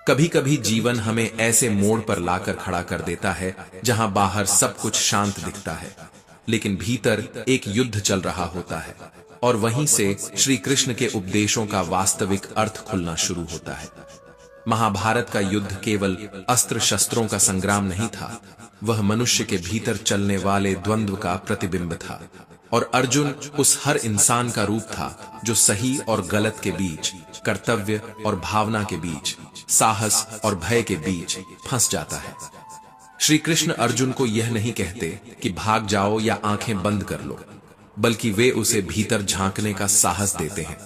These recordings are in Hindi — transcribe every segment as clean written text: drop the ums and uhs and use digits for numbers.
कभी कभी जीवन हमें ऐसे मोड़ पर लाकर खड़ा कर देता है जहां बाहर सब कुछ शांत दिखता है, लेकिन भीतर एक युद्ध चल रहा होता है। और वहीं से श्री कृष्ण के उपदेशों का वास्तविक अर्थ खुलना शुरू होता है। महाभारत का युद्ध केवल अस्त्र शस्त्रों का संग्राम नहीं था, वह मनुष्य के भीतर चलने वाले द्वंद्व का प्रतिबिंब था। और अर्जुन उस हर इंसान का रूप था जो सही और गलत के बीच, कर्तव्य और भावना के बीच, साहस और भय के बीच फंस जाता है। श्री कृष्ण अर्जुन को यह नहीं कहते कि भाग जाओ या आंखें बंद कर लो, बल्कि वे उसे भीतर झांकने का साहस देते हैं,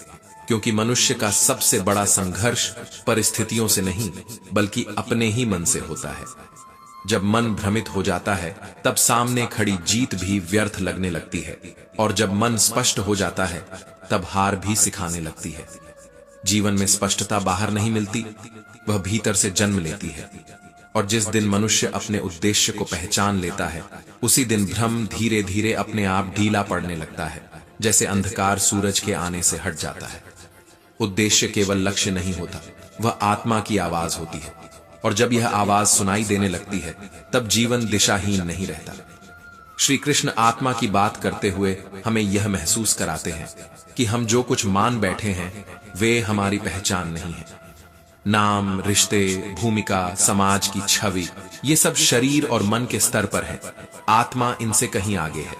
क्योंकि मनुष्य का सबसे बड़ा संघर्ष परिस्थितियों से नहीं बल्कि अपने ही मन से होता है। जब मन भ्रमित हो जाता है तब सामने खड़ी जीत भी व्यर्थ लगने लगती है, और जब मन स्पष्ट हो जाता है तब हार भी सिखाने लगती है। जीवन में स्पष्टता बाहर नहीं मिलती, वह भीतर से जन्म लेती है। और जिस दिन मनुष्य अपने उद्देश्य को पहचान लेता है, उसी दिन भ्रम धीरे धीरे अपने आप ढीला पड़ने लगता है, जैसे अंधकार सूरज के आने से हट जाता है। उद्देश्य केवल लक्ष्य नहीं होता, वह आत्मा की आवाज होती है। और जब यह आवाज सुनाई देने लगती है तब जीवन दिशाहीन नहीं रहता। श्री कृष्ण आत्मा की बात करते हुए हमें यह महसूस कराते हैं कि हम जो कुछ मान बैठे हैं वे हमारी पहचान नहीं है। नाम, रिश्ते, भूमिका, समाज की छवि, ये सब शरीर और मन के स्तर पर है। आत्मा इनसे कहीं आगे है।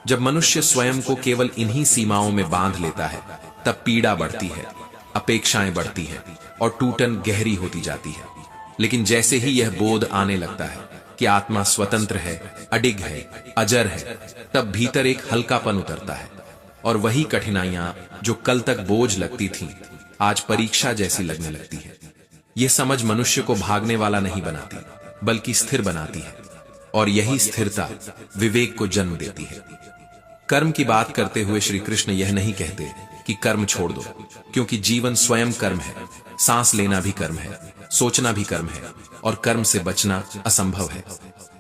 जब मनुष्य स्वयं को केवल इन्हीं सीमाओं में बांध लेता है तब पीड़ा बढ़ती है, अपेक्षाएं बढ़ती हैं और टूटन गहरी होती जाती है। लेकिन जैसे ही यह बोध आने लगता है कि आत्मा स्वतंत्र है, अडिग है, अजर है, तब भीतर एक हल्कापन उतरता है। और वही कठिनाइयां जो कल तक बोझ लगती थीं, आज परीक्षा जैसी लगने लगती है। यह समझ मनुष्य को भागने वाला नहीं बनाती, बल्कि स्थिर बनाती है। और यही स्थिरता विवेक को जन्म देती है। कर्म की बात करते हुए श्री कृष्ण यह नहीं कहते कि कर्म छोड़ दो, क्योंकि जीवन स्वयं कर्म है। सांस लेना भी कर्म है, सोचना भी कर्म है, और कर्म से बचना असंभव है।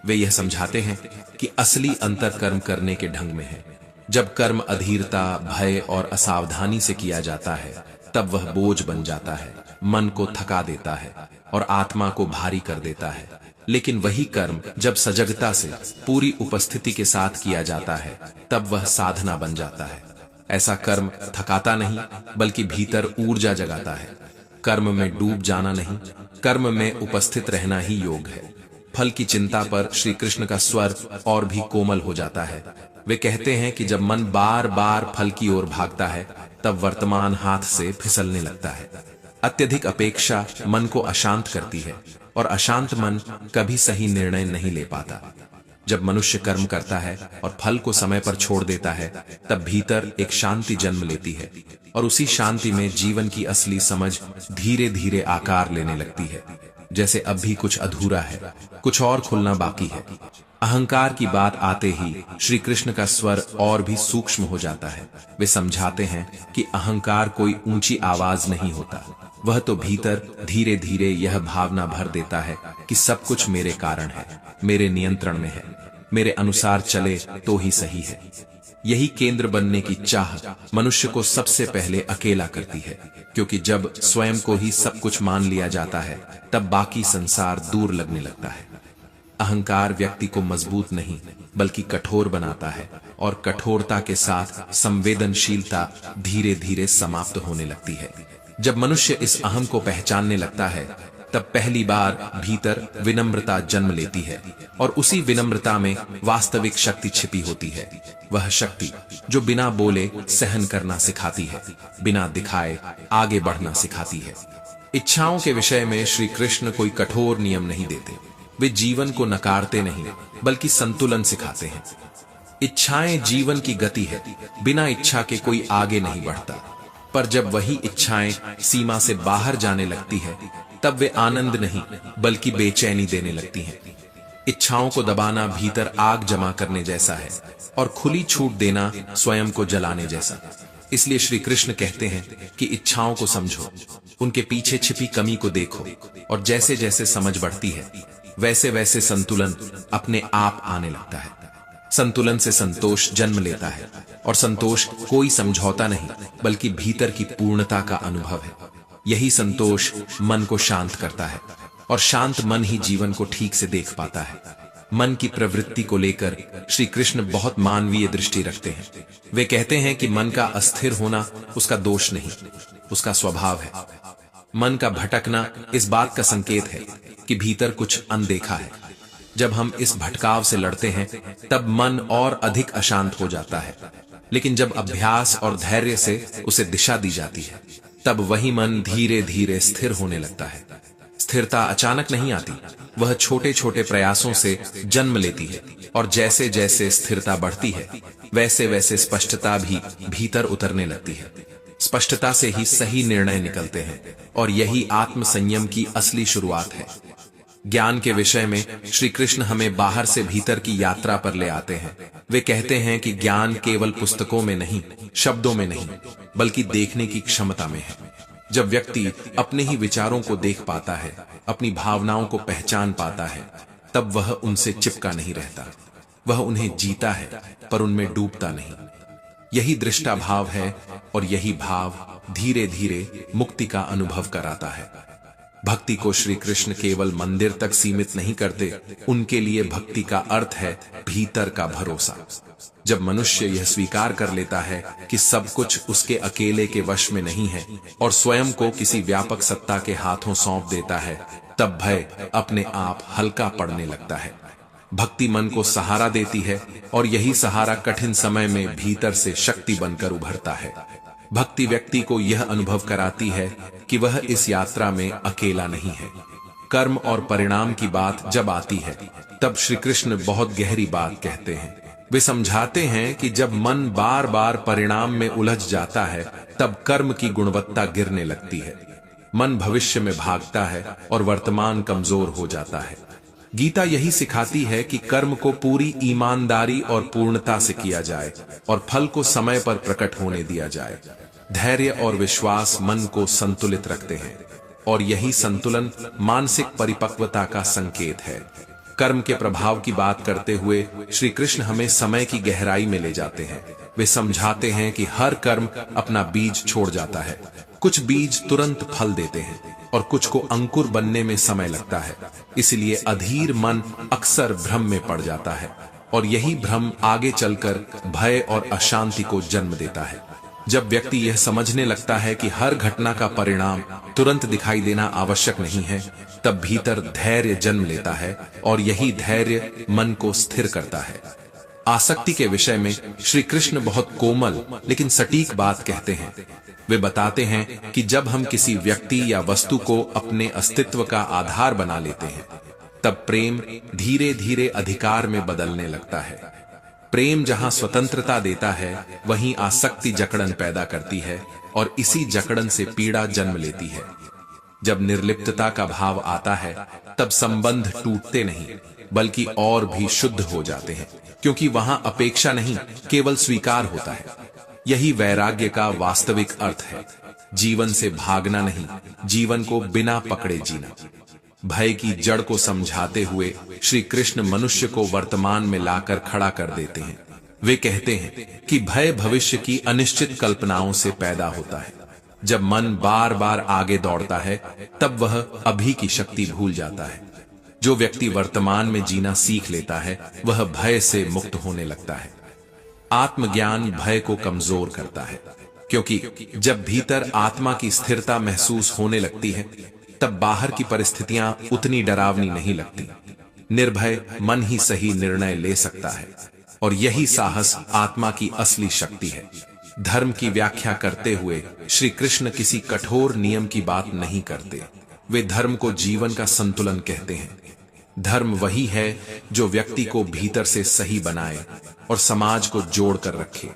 वे यह समझाते हैं कि असली अंतर कर्म करने के ढंग में है। जब कर्म अधीरता, भय और असावधानी से किया जाता है तब वह बोझ बन जाता है, मन को थका देता है और आत्मा को भारी कर देता है। लेकिन वही कर्म जब सजगता से, पूरी उपस्थिति के साथ किया जाता है तब वह साधना बन जाता है। ऐसा कर्म थकाता नहीं बल्कि भीतर ऊर्जा जगाता है। कर्म में डूब जाना नहीं, कर्म में उपस्थित रहना ही योग है। फल की चिंता पर श्री कृष्ण का स्वर और भी कोमल हो जाता है। वे कहते हैं कि जब मन बार बार फल की ओर भागता है तब वर्तमान हाथ से फिसलने लगता है। अत्यधिक अपेक्षा मन को अशांत करती है, और अशांत मन कभी सही निर्णय नहीं ले पाता। जब मनुष्य कर्म करता है और फल को समय पर छोड़ देता है तब भीतर एक शांति जन्म लेती है, और उसी शांति में जीवन की असली समझ धीरे धीरे आकार लेने लगती है। जैसे अब भी कुछ अधूरा है, कुछ और खुलना बाकी है। अहंकार की बात आते ही श्री कृष्ण का स्वर और भी सूक्ष्म हो जाता है। वे समझाते हैं कि अहंकार कोई ऊंची आवाज नहीं होता, वह तो भीतर धीरे धीरे यह भावना भर देता है कि सब कुछ मेरे कारण है, मेरे नियंत्रण में है, मेरे अनुसार चले तो ही सही है। यही केंद्र बनने की चाह मनुष्य को सबसे पहले अकेला करती है, क्योंकि जब स्वयं को ही सब कुछ मान लिया जाता है तब बाकी संसार दूर लगने लगता है। अहंकार व्यक्ति को मजबूत नहीं बल्कि कठोर बनाता है, और कठोरता के साथ संवेदनशीलता धीरे धीरे समाप्त होने लगती है। जब मनुष्य इस अहम को पहचानने लगता है तब पहली बार भीतर विनम्रता जन्म लेती है, और उसी विनम्रता में वास्तविक शक्ति छिपी होती है। वह शक्ति जो बिना बोले सहन करना सिखाती है, बिना दिखाए आगे बढ़ना सिखाती है। इच्छाओं के विषय में श्री कृष्ण कोई कठोर नियम नहीं देते। वे जीवन को नकारते नहीं बल्कि संतुलन सिखाते हैं। इच्छाएं जीवन की गति है, बिना इच्छा के कोई आगे नहीं बढ़ता। पर जब वही इच्छाएं सीमा से बाहर जाने लगती है तब वे आनंद नहीं बल्कि बेचैनी देने लगती हैं। इच्छाओं को दबाना भीतर आग जमा करने जैसा है, और खुली छूट देना स्वयं को जलाने जैसा। इसलिए श्री कृष्ण कहते हैं कि इच्छाओं को समझो, उनके पीछे छिपी कमी को देखो, और जैसे जैसे समझ बढ़ती है वैसे वैसे संतुलन अपने आप आने लगता है। संतुलन से संतोष जन्म लेता है, और संतोष कोई समझौता नहीं बल्कि भीतर की पूर्णता का अनुभव है। यही संतोष मन को शांत करता है और शांत मन ही जीवन को ठीक से देख पाता है। मन की प्रवृत्ति को लेकर श्री कृष्ण बहुत मानवीय दृष्टि रखते हैं। वे कहते हैं कि मन का अस्थिर होना उसका दोष नहीं, उसका स्वभाव है। मन का भटकना इस बात का संकेत है कि भीतर कुछ अनदेखा है। जब हम इस भटकाव से लड़ते हैं तब मन और अधिक अशांत हो जाता है, लेकिन जब अभ्यास और धैर्य से उसे दिशा दी जाती है तब वही मन धीरे धीरे स्थिर होने लगता है। स्थिरता अचानक नहीं आती, वह छोटे छोटे प्रयासों से जन्म लेती है और जैसे जैसे स्थिरता बढ़ती है वैसे वैसे स्पष्टता भी भीतर उतरने लगती है। स्पष्टता से ही सही निर्णय निकलते हैं और यही आत्म संयम की असली शुरुआत है। ज्ञान के विषय में श्री कृष्ण हमें बाहर से भीतर की यात्रा पर ले आते हैं। वे कहते हैं कि ज्ञान केवल पुस्तकों में नहीं, शब्दों में नहीं, बल्कि देखने की क्षमता में है। जब व्यक्ति अपने ही विचारों को देख पाता है, अपनी भावनाओं को पहचान पाता है, तब वह उनसे चिपका नहीं रहता। वह उन्हें जीता है पर उनमें डूबता नहीं। यही दृष्टा भाव है और यही भाव धीरे धीरे मुक्ति का अनुभव कराता है। भक्ति को श्री कृष्ण केवल मंदिर तक सीमित नहीं करते, उनके लिए भक्ति का अर्थ है भीतर का भरोसा। जब मनुष्य यह स्वीकार कर लेता है कि सब कुछ उसके अकेले के वश में नहीं है और स्वयं को किसी व्यापक सत्ता के हाथों सौंप देता है, तब भय अपने आप हल्का पड़ने लगता है। भक्ति मन को सहारा देती है और यही सहारा कठिन समय में भीतर से शक्ति बनकर उभरता है। भक्ति व्यक्ति को यह अनुभव कराती है कि वह इस यात्रा में अकेला नहीं है। कर्म और परिणाम की बात जब आती है तब श्री कृष्ण बहुत गहरी बात कहते हैं। वे समझाते हैं कि जब मन बार बार परिणाम में उलझ जाता है तब कर्म की गुणवत्ता गिरने लगती है। मन भविष्य में भागता है और वर्तमान कमजोर हो जाता है। गीता यही सिखाती है कि कर्म को पूरी ईमानदारी और पूर्णता से किया जाए और फल को समय पर प्रकट होने दिया जाए। धैर्य और विश्वास मन को संतुलित रखते हैं और यही संतुलन मानसिक परिपक्वता का संकेत है। कर्म के प्रभाव की बात करते हुए श्री कृष्ण हमें समय की गहराई में ले जाते हैं। वे समझाते हैं कि हर कर्म अपना बीज छोड़ जाता है। कुछ बीज तुरंत फल देते हैं और कुछ को अंकुर बनने में समय लगता है। इसलिए अधीर मन अक्सर भ्रम में पड़ जाता है और यही भ्रम आगे चलकर भय और अशांति को जन्म देता है। जब व्यक्ति यह समझने लगता है कि हर घटना का परिणाम तुरंत दिखाई देना आवश्यक नहीं है, तब भीतर धैर्य जन्म लेता है और यही धैर्य मन को स्थिर करता है। आसक्ति के विषय में श्री कृष्ण बहुत कोमल लेकिन सटीक बात कहते हैं। वे बताते हैं कि जब हम किसी व्यक्ति या वस्तु को अपने अस्तित्व का आधार बना लेते हैं तब प्रेम धीरे धीरे अधिकार में बदलने लगता है। प्रेम जहां स्वतंत्रता देता है वहीं आसक्ति जकड़न पैदा करती है और इसी जकड़न से पीड़ा जन्म लेती है। जब निर्लिप्तता का भाव आता है तब संबंध टूटते नहीं बल्कि और भी शुद्ध हो जाते हैं, क्योंकि वहां अपेक्षा नहीं केवल स्वीकार होता है। यही वैराग्य का वास्तविक अर्थ है। जीवन से भागना नहीं, जीवन को बिना पकड़े जीना। भय की जड़ को समझाते हुए श्री कृष्ण मनुष्य को वर्तमान में लाकर खड़ा कर देते हैं। वे कहते हैं कि भय भविष्य की अनिश्चित कल्पनाओं से पैदा होता है। जब मन बार बार आगे दौड़ता है तब वह अभी की शक्ति भूल जाता है। जो व्यक्ति वर्तमान में जीना सीख लेता है वह भय से मुक्त होने लगता है। आत्मज्ञान भय को कमजोर करता है, क्योंकि जब भीतर आत्मा की स्थिरता महसूस होने लगती है तब बाहर की परिस्थितियां उतनी डरावनी नहीं लगती। निर्भय मन ही सही निर्णय ले सकता है और यही साहस आत्मा की असली शक्ति है। धर्म की व्याख्या करते हुए श्री कृष्ण किसी कठोर नियम की बात नहीं करते। वे धर्म को जीवन का संतुलन कहते हैं। धर्म वही है जो व्यक्ति को भीतर से सही बनाए और समाज को जोड़ कर रखे।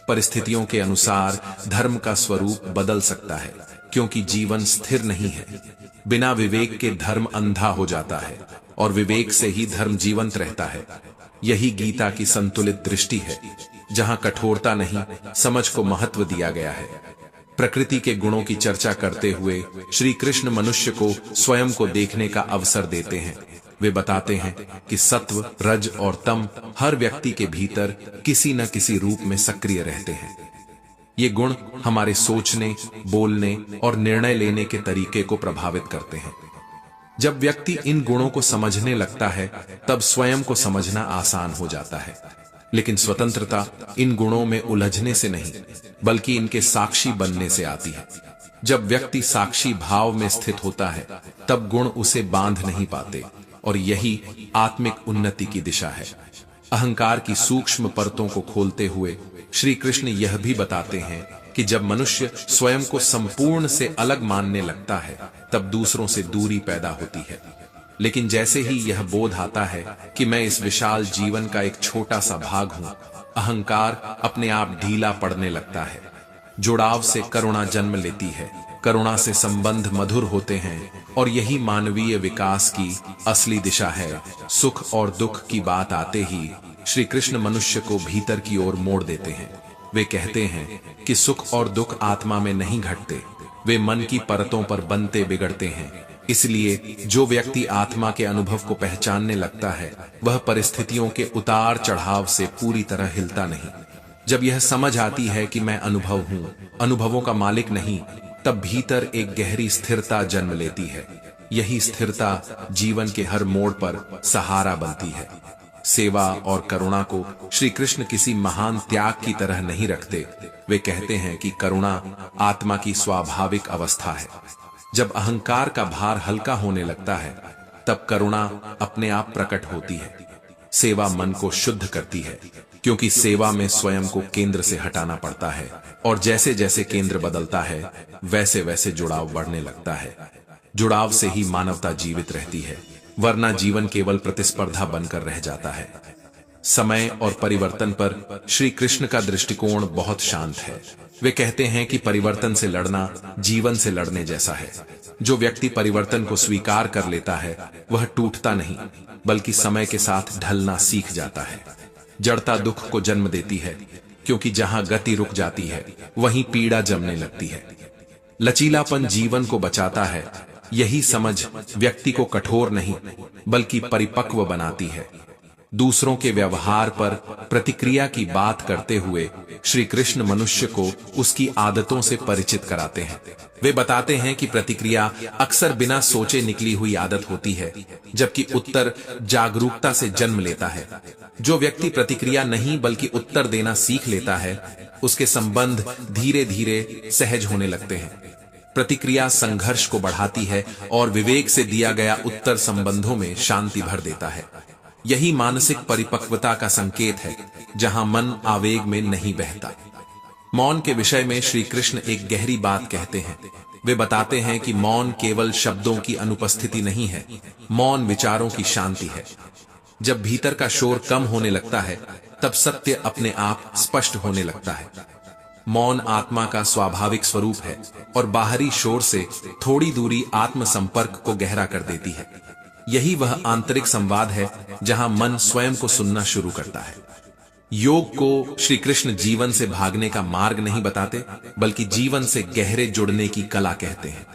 परिस्थितियों के अनुसार धर्म का स्वरूप बदल सकता है, क्योंकि जीवन स्थिर नहीं है। बिना विवेक के धर्म अंधा हो जाता है और विवेक से ही धर्म जीवंत रहता है। यही गीता की संतुलित दृष्टि है, जहां कठोरता नहीं समझ को महत्व दिया गया है। प्रकृति के गुणों की चर्चा करते हुए श्री कृष्ण मनुष्य को स्वयं को देखने का अवसर देते हैं। वे बताते हैं कि सत्व, रज और तम हर व्यक्ति के भीतर किसी न किसी रूप में सक्रिय रहते हैं। ये गुण हमारे सोचने, बोलने और निर्णय लेने के तरीके को प्रभावित करते हैं। जब व्यक्ति इन गुणों को समझने लगता है तब स्वयं को समझना आसान हो जाता है। लेकिन स्वतंत्रता इन गुणों में उलझने से नहीं, बल्कि इनके साक्षी बनने से आती है। जब व्यक्ति साक्षी भाव में स्थित होता है तब गुण उसे बांध नहीं पाते, और यही आत्मिक उन्नति की दिशा है। अहंकार की सूक्ष्म परतों को खोलते हुए श्री कृष्ण यह भी बताते हैं कि जब मनुष्य स्वयं को संपूर्ण से अलग मानने लगता है तब दूसरों से दूरी पैदा होती है। लेकिन जैसे ही यह बोध आता है कि मैं इस विशाल जीवन का एक छोटा सा भाग हूं, अहंकार अपने आप ढीला पड़ने लगता है। जुड़ाव से करुणा जन्म लेती है, करुणा से संबंध मधुर होते हैं, और यही मानवीय विकास की असली दिशा है। सुख और दुख की बात आते ही श्री कृष्ण मनुष्य को भीतर की ओर मोड़ देते हैं। वे कहते हैं कि सुख और दुख आत्मा में नहीं घटते, वे मन की परतों पर बनते बिगड़ते हैं। इसलिए जो व्यक्ति आत्मा के अनुभव को पहचानने लगता है वह परिस्थितियों के उतार चढ़ाव से पूरी तरह हिलता नहीं। जब यह समझ आती है कि मैं अनुभव हूं, अनुभवों का मालिक नहीं, तब भीतर एक गहरी स्थिरता जन्म लेती है। यही स्थिरता जीवन के हर मोड़ पर सहारा बनती है। सेवा और करुणा को श्री कृष्ण किसी महान त्याग की तरह नहीं रखते। वे कहते हैं कि करुणा आत्मा की स्वाभाविक अवस्था है। जब अहंकार का भार हल्का होने लगता है तब करुणा अपने आप प्रकट होती है। सेवा मन को शुद्ध करती है, क्योंकि सेवा में स्वयं को केंद्र से हटाना पड़ता है, और जैसे जैसे केंद्र बदलता है वैसे वैसे जुड़ाव बढ़ने लगता है। जुड़ाव से ही मानवता जीवित रहती है, वरना जीवन केवल प्रतिस्पर्धा बनकर रह जाता है। समय और परिवर्तन पर श्री कृष्ण का दृष्टिकोण बहुत शांत है। वे कहते हैं कि परिवर्तन से लड़ना जीवन से लड़ने जैसा है। जो व्यक्ति परिवर्तन को स्वीकार कर लेता है वह टूटता नहीं, बल्कि समय के साथ ढलना सीख जाता है। जड़ता दुख को जन्म देती है, क्योंकि जहां गति रुक जाती है वहीं पीड़ा जमने लगती है। लचीलापन जीवन को बचाता है। यही समझ व्यक्ति को कठोर नहीं बल्कि परिपक्व बनाती है। दूसरों के व्यवहार पर प्रतिक्रिया की बात करते हुए श्री कृष्ण मनुष्य को उसकी आदतों से परिचित कराते हैं। वे बताते हैं कि प्रतिक्रिया अक्सर बिना सोचे निकली हुई आदत होती है, जबकि उत्तर जागरूकता से जन्म लेता है। जो व्यक्ति प्रतिक्रिया नहीं बल्कि उत्तर देना सीख लेता है, उसके संबंध धीरे धीरे सहज होने लगते हैं। प्रतिक्रिया संघर्ष को बढ़ाती है और विवेक से दिया गया उत्तर संबंधों में शांति भर देता है। यही मानसिक परिपक्वता का संकेत है, जहां मन आवेग में नहीं बहता। मौन के विषय में श्री कृष्ण एक गहरी बात कहते हैं। वे बताते हैं कि मौन केवल शब्दों की अनुपस्थिति नहीं है, मौन विचारों की शांति है। जब भीतर का शोर कम होने लगता है तब सत्य अपने आप स्पष्ट होने लगता है। मौन आत्मा का स्वाभाविक स्वरूप है और बाहरी शोर से थोड़ी दूरी आत्म संपर्क को गहरा कर देती है। यही वह आंतरिक संवाद है जहां मन स्वयं को सुनना शुरू करता है। योग को श्री कृष्ण जीवन से भागने का मार्ग नहीं बताते, बल्कि जीवन से गहरे जुड़ने की कला कहते हैं।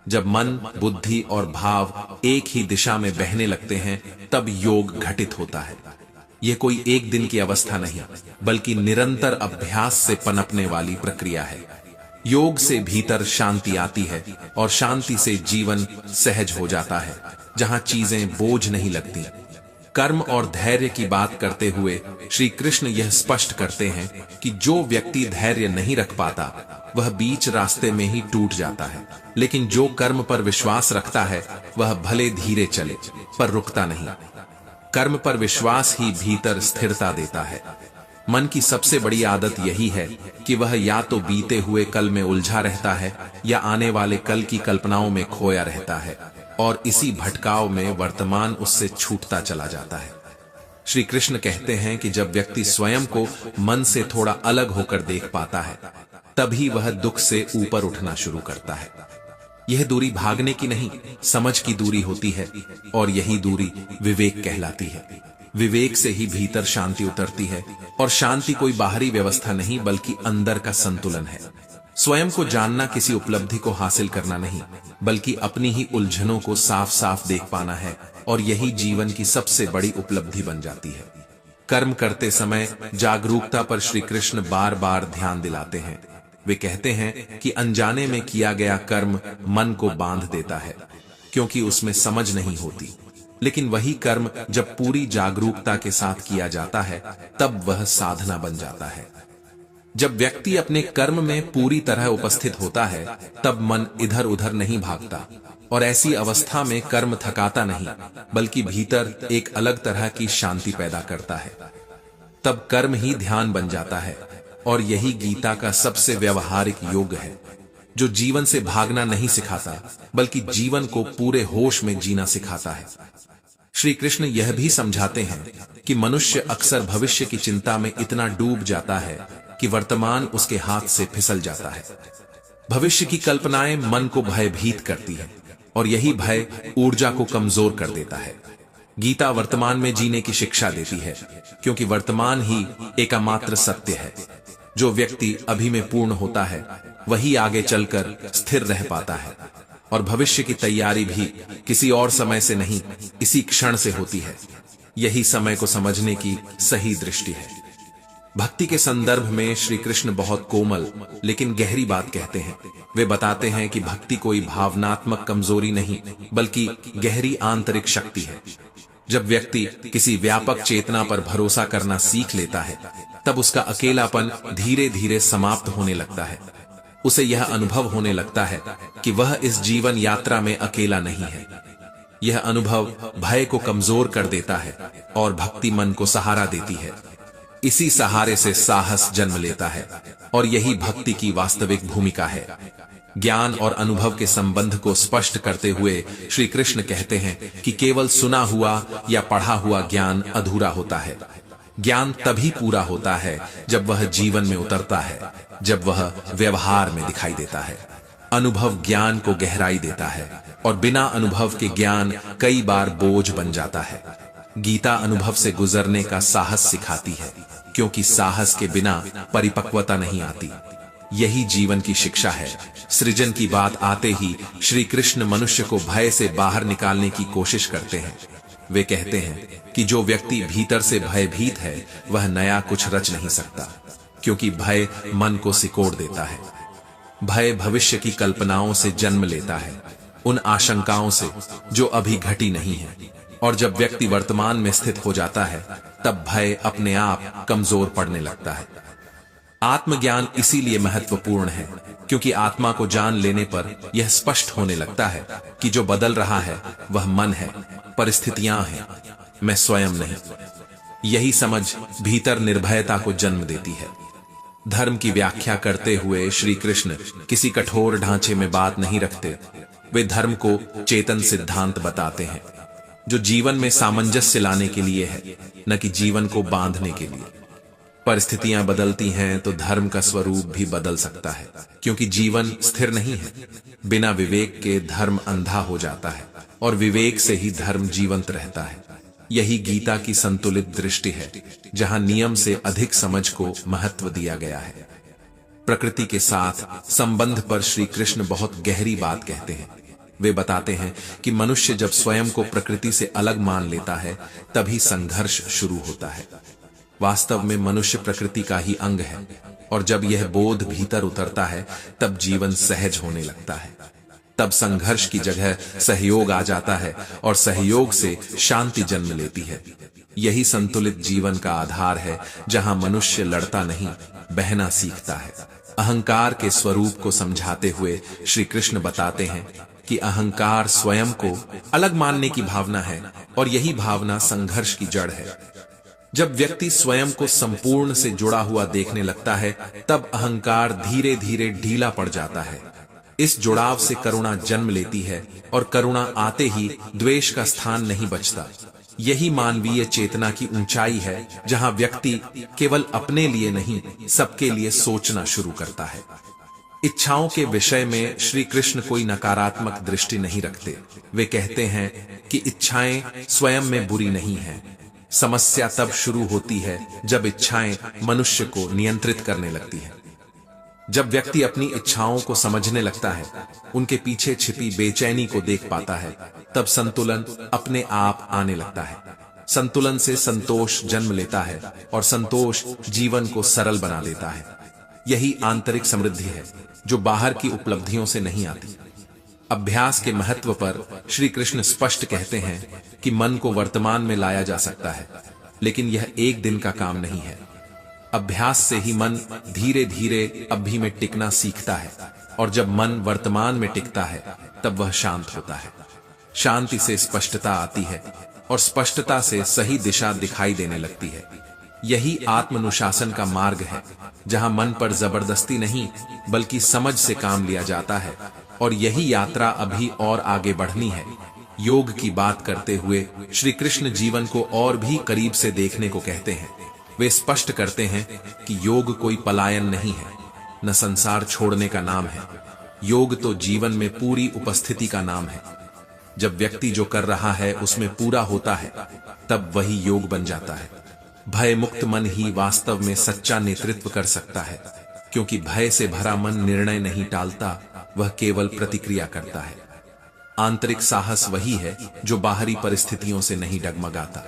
जब मन, बुद्धि और भाव एक ही दिशा में बहने लगते हैं तब योग घटित होता है। यह कोई एक दिन की अवस्था नहीं, बल्कि निरंतर अभ्यास से पनपने वाली प्रक्रिया है। योग से भीतर शांति आती है और शांति से जीवन सहज हो जाता है, जहां चीजें बोझ नहीं लगती। कर्म और धैर्य की बात करते हुए श्री कृष्ण यह स्पष्ट करते हैं कि जो व्यक्ति धैर्य नहीं रख पाता वह बीच रास्ते में ही टूट जाता है, लेकिन जो कर्म पर विश्वास रखता है वह भले धीरे चले पर रुकता नहीं। कर्म पर विश्वास ही भीतर स्थिरता देता है। मन की सबसे बड़ी आदत यही है कि वह या तो बीते हुए कल में उलझा रहता है या आने वाले कल की कल्पनाओं में खोया रहता है, और इसी भटकाव में वर्तमान उससे छूटता चला जाता है। श्री कृष्ण कहते हैं कि जब व्यक्ति स्वयं को मन से थोड़ा अलग होकर देख पाता है तभी वह दुख से ऊपर उठना शुरू करता है। यह दूरी भागने की नहीं, समझ की दूरी होती है, और यही दूरी विवेक कहलाती है। विवेक से ही भीतर शांति उतरती है, और शांति कोई बाहरी व्यवस्था नहीं बल्कि अंदर का संतुलन है। स्वयं को जानना किसी उपलब्धि को हासिल करना नहीं, बल्कि अपनी ही उलझनों को साफ साफ देख पाना है, और यही जीवन की सबसे बड़ी उपलब्धि बन जाती है। कर्म करते समय जागरूकता पर श्री कृष्ण बार बार ध्यान दिलाते हैं। वे कहते हैं कि अनजाने में किया गया कर्म मन को बांध देता है, क्योंकि उसमें समझ नहीं होती। लेकिन वही कर्म जब पूरी जागरूकता के साथ किया जाता है, तब वह साधना बन जाता है। जब व्यक्ति अपने कर्म में पूरी तरह उपस्थित होता है, तब मन इधर उधर नहीं भागता, और ऐसी अवस्था में कर्म थकाता नहीं, बल्कि भीतर एक अलग तरह की शांति पैदा करता है। तब कर्म ही ध्यान बन जाता है, और यही गीता का सबसे व्यवहारिक योग है, जो जीवन से भागना नहीं सिखाता, बल्कि जीवन को पूरे होश में जीना सिखाता है। श्री कृष्ण यह भी समझाते हैं कि मनुष्य अक्सर भविष्य की चिंता में इतना डूब जाता है कि वर्तमान उसके हाथ से फिसल जाता है। भविष्य की कल्पनाएं मन को भयभीत करती है, और यही भय ऊर्जा को कमजोर कर देता है। गीता वर्तमान में जीने की शिक्षा देती है, क्योंकि वर्तमान ही एकमात्र सत्य है। जो व्यक्ति अभी में पूर्ण होता है, वही आगे चलकर स्थिर रह पाता है, और भविष्य की तैयारी भी किसी और समय से नहीं, इसी क्षण से होती है। यही समय को समझने की सही दृष्टि है। भक्ति के संदर्भ में श्री कृष्ण बहुत कोमल लेकिन गहरी बात कहते हैं। वे बताते हैं कि भक्ति कोई भावनात्मक कमजोरी नहीं, बल्कि गहरी आंतरिक शक्ति है। जब व्यक्ति किसी व्यापक चेतना पर भरोसा करना सीख लेता है, तब उसका अकेलापन धीरे धीरे समाप्त होने लगता है। उसे यह अनुभव होने लगता है कि वह इस जीवन यात्रा में अकेला नहीं है। यह अनुभव भय को कमजोर कर देता है, और भक्ति मन को सहारा देती है। इसी सहारे से साहस जन्म लेता है, और यही भक्ति की वास्तविक भूमिका है। ज्ञान और अनुभव के संबंध को स्पष्ट करते हुए श्री कृष्ण कहते हैं कि केवल सुना हुआ या पढ़ा हुआ ज्ञान अधूरा होता है। ज्ञान तभी पूरा होता है जब वह जीवन में उतरता है, जब वह व्यवहार में दिखाई देता है। अनुभव ज्ञान को गहराई देता है, और बिना अनुभव के ज्ञान कई बार बोझ बन जाता है। गीता अनुभव से गुजरने का साहस सिखाती है, क्योंकि साहस के बिना परिपक्वता नहीं आती। यही जीवन की शिक्षा है। सृजन की बात आते ही श्री कृष्ण मनुष्य को भय से बाहर निकालने की कोशिश करते हैं। वे कहते हैं कि जो व्यक्ति भीतर से भयभीत है, वह नया कुछ रच नहीं सकता, क्योंकि भय मन को सिकोड़ देता है। भय भविष्य की कल्पनाओं से जन्म लेता है, उन आशंकाओं से जो अभी घटी नहीं है। और जब व्यक्ति वर्तमान में स्थित हो जाता है, तब भय अपने आप कमजोर पड़ने लगता है। आत्मज्ञान इसीलिए महत्वपूर्ण है, क्योंकि आत्मा को जान लेने पर यह स्पष्ट होने लगता है कि जो बदल रहा है वह मन है, परिस्थितियां हैं, मैं स्वयं नहीं। यही समझ भीतर निर्भयता को जन्म देती है। धर्म की व्याख्या करते हुए श्री कृष्ण किसी कठोर ढांचे में बात नहीं रखते। वे धर्म को चेतन सिद्धांत बताते हैं, जो जीवन में सामंजस्य लाने के लिए है, न कि जीवन को बांधने के लिए। परिस्थितियां बदलती हैं तो धर्म का स्वरूप भी बदल सकता है, क्योंकि जीवन स्थिर नहीं है। बिना विवेक के धर्म अंधा हो जाता है, और विवेक से ही धर्म जीवंत रहता है। यही गीता की संतुलित दृष्टि है, जहां नियम से अधिक समझ को महत्व दिया गया है। प्रकृति के साथ संबंध पर श्री कृष्ण बहुत गहरी बात कहते हैं। वे बताते हैं कि मनुष्य जब स्वयं को प्रकृति से अलग मान लेता है, तभी संघर्ष शुरू होता है। वास्तव में मनुष्य प्रकृति का ही अंग है, और जब यह बोध भीतर उतरता है, तब जीवन सहज होने लगता है। तब संघर्ष की जगह सहयोग आ जाता है, और सहयोग से शांति जन्म लेती है। यही संतुलित जीवन का आधार है, जहां मनुष्य लड़ता नहीं, बहना सीखता है। अहंकार के स्वरूप को समझाते हुए श्री कृष्ण बताते हैं कि अहंकार स्वयं को अलग मानने की भावना है, और यही भावना संघर्ष की जड़ है। जब व्यक्ति स्वयं को संपूर्ण से जुड़ा हुआ देखने लगता है, तब अहंकार धीरे धीरे ढीला पड़ जाता है। इस जुड़ाव से करुणा जन्म लेती है, और करुणा आते ही द्वेष का स्थान नहीं बचता। यही मानवीय चेतना की ऊंचाई है, जहां व्यक्ति केवल अपने लिए नहीं, सबके लिए सोचना शुरू करता है। इच्छाओं के विषय में श्री कृष्ण कोई नकारात्मक दृष्टि नहीं रखते। वे कहते हैं कि इच्छाएं स्वयं में बुरी नहीं हैं। समस्या तब शुरू होती है जब इच्छाएं मनुष्य को नियंत्रित करने लगती हैं। जब व्यक्ति अपनी इच्छाओं को समझने लगता है, उनके पीछे छिपी बेचैनी को देख पाता है, तब संतुलन अपने आप आने लगता है। संतुलन से संतोष जन्म लेता है और संतोष जीवन को सरल बना देता है। यही आंतरिक समृद्धि है जो बाहर की उपलब्धियों से नहीं आती। अभ्यास के महत्व पर श्री कृष्ण स्पष्ट कहते हैं कि मन को वर्तमान में लाया जा सकता है, लेकिन यह एक दिन का काम नहीं है। अभ्यास से ही मन धीरे धीरे अभी में टिकना सीखता है, और जब मन वर्तमान में टिकता है तब वह शांत होता है। शांति से स्पष्टता आती है और स्पष्टता से सही दिशा दिखाई देने लगती है। यही आत्मानुशासन का मार्ग है, जहां मन पर जबरदस्ती नहीं बल्कि समझ से काम लिया जाता है, और यही यात्रा अभी और आगे बढ़नी है। योग की बात करते हुए श्री कृष्ण जीवन को और भी करीब से देखने को कहते हैं। वे स्पष्ट करते हैं कि योग कोई पलायन नहीं है, न संसार छोड़ने का नाम है। योग तो जीवन में पूरी उपस्थिति का नाम है। जब व्यक्ति जो कर रहा है उसमें पूरा होता है, तब वही योग बन जाता है। भय मुक्त मन ही वास्तव में सच्चा नेतृत्व कर सकता है, क्योंकि भय से भरा मन निर्णय नहीं टालता, वह केवल प्रतिक्रिया करता है। आंतरिक साहस वही है जो बाहरी परिस्थितियों से नहीं डगमगाता।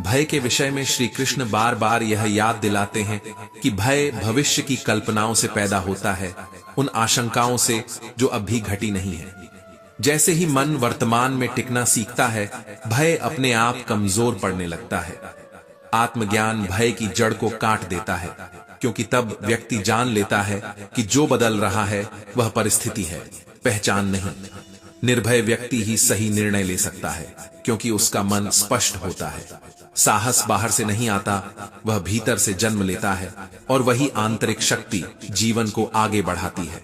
भय के विषय में श्री कृष्ण बार बार यह याद दिलाते हैं कि भय भविष्य की कल्पनाओं से पैदा होता है, उन आशंकाओं से जो अभी घटी नहीं है। जैसे ही मन वर्तमान में टिकना सीखता है, भय अपने आप कमजोर पड़ने लगता है। आत्मज्ञान भय की जड़ को काट देता है, क्योंकि तब व्यक्ति जान लेता है कि जो बदल रहा है वह परिस्थिति है, पहचान नहीं। निर्भय व्यक्ति ही सही निर्णय ले सकता है, क्योंकि उसका मन स्पष्ट होता है। साहस बाहर से नहीं आता, वह भीतर से जन्म लेता है, और वही आंतरिक शक्ति जीवन को आगे बढ़ाती है।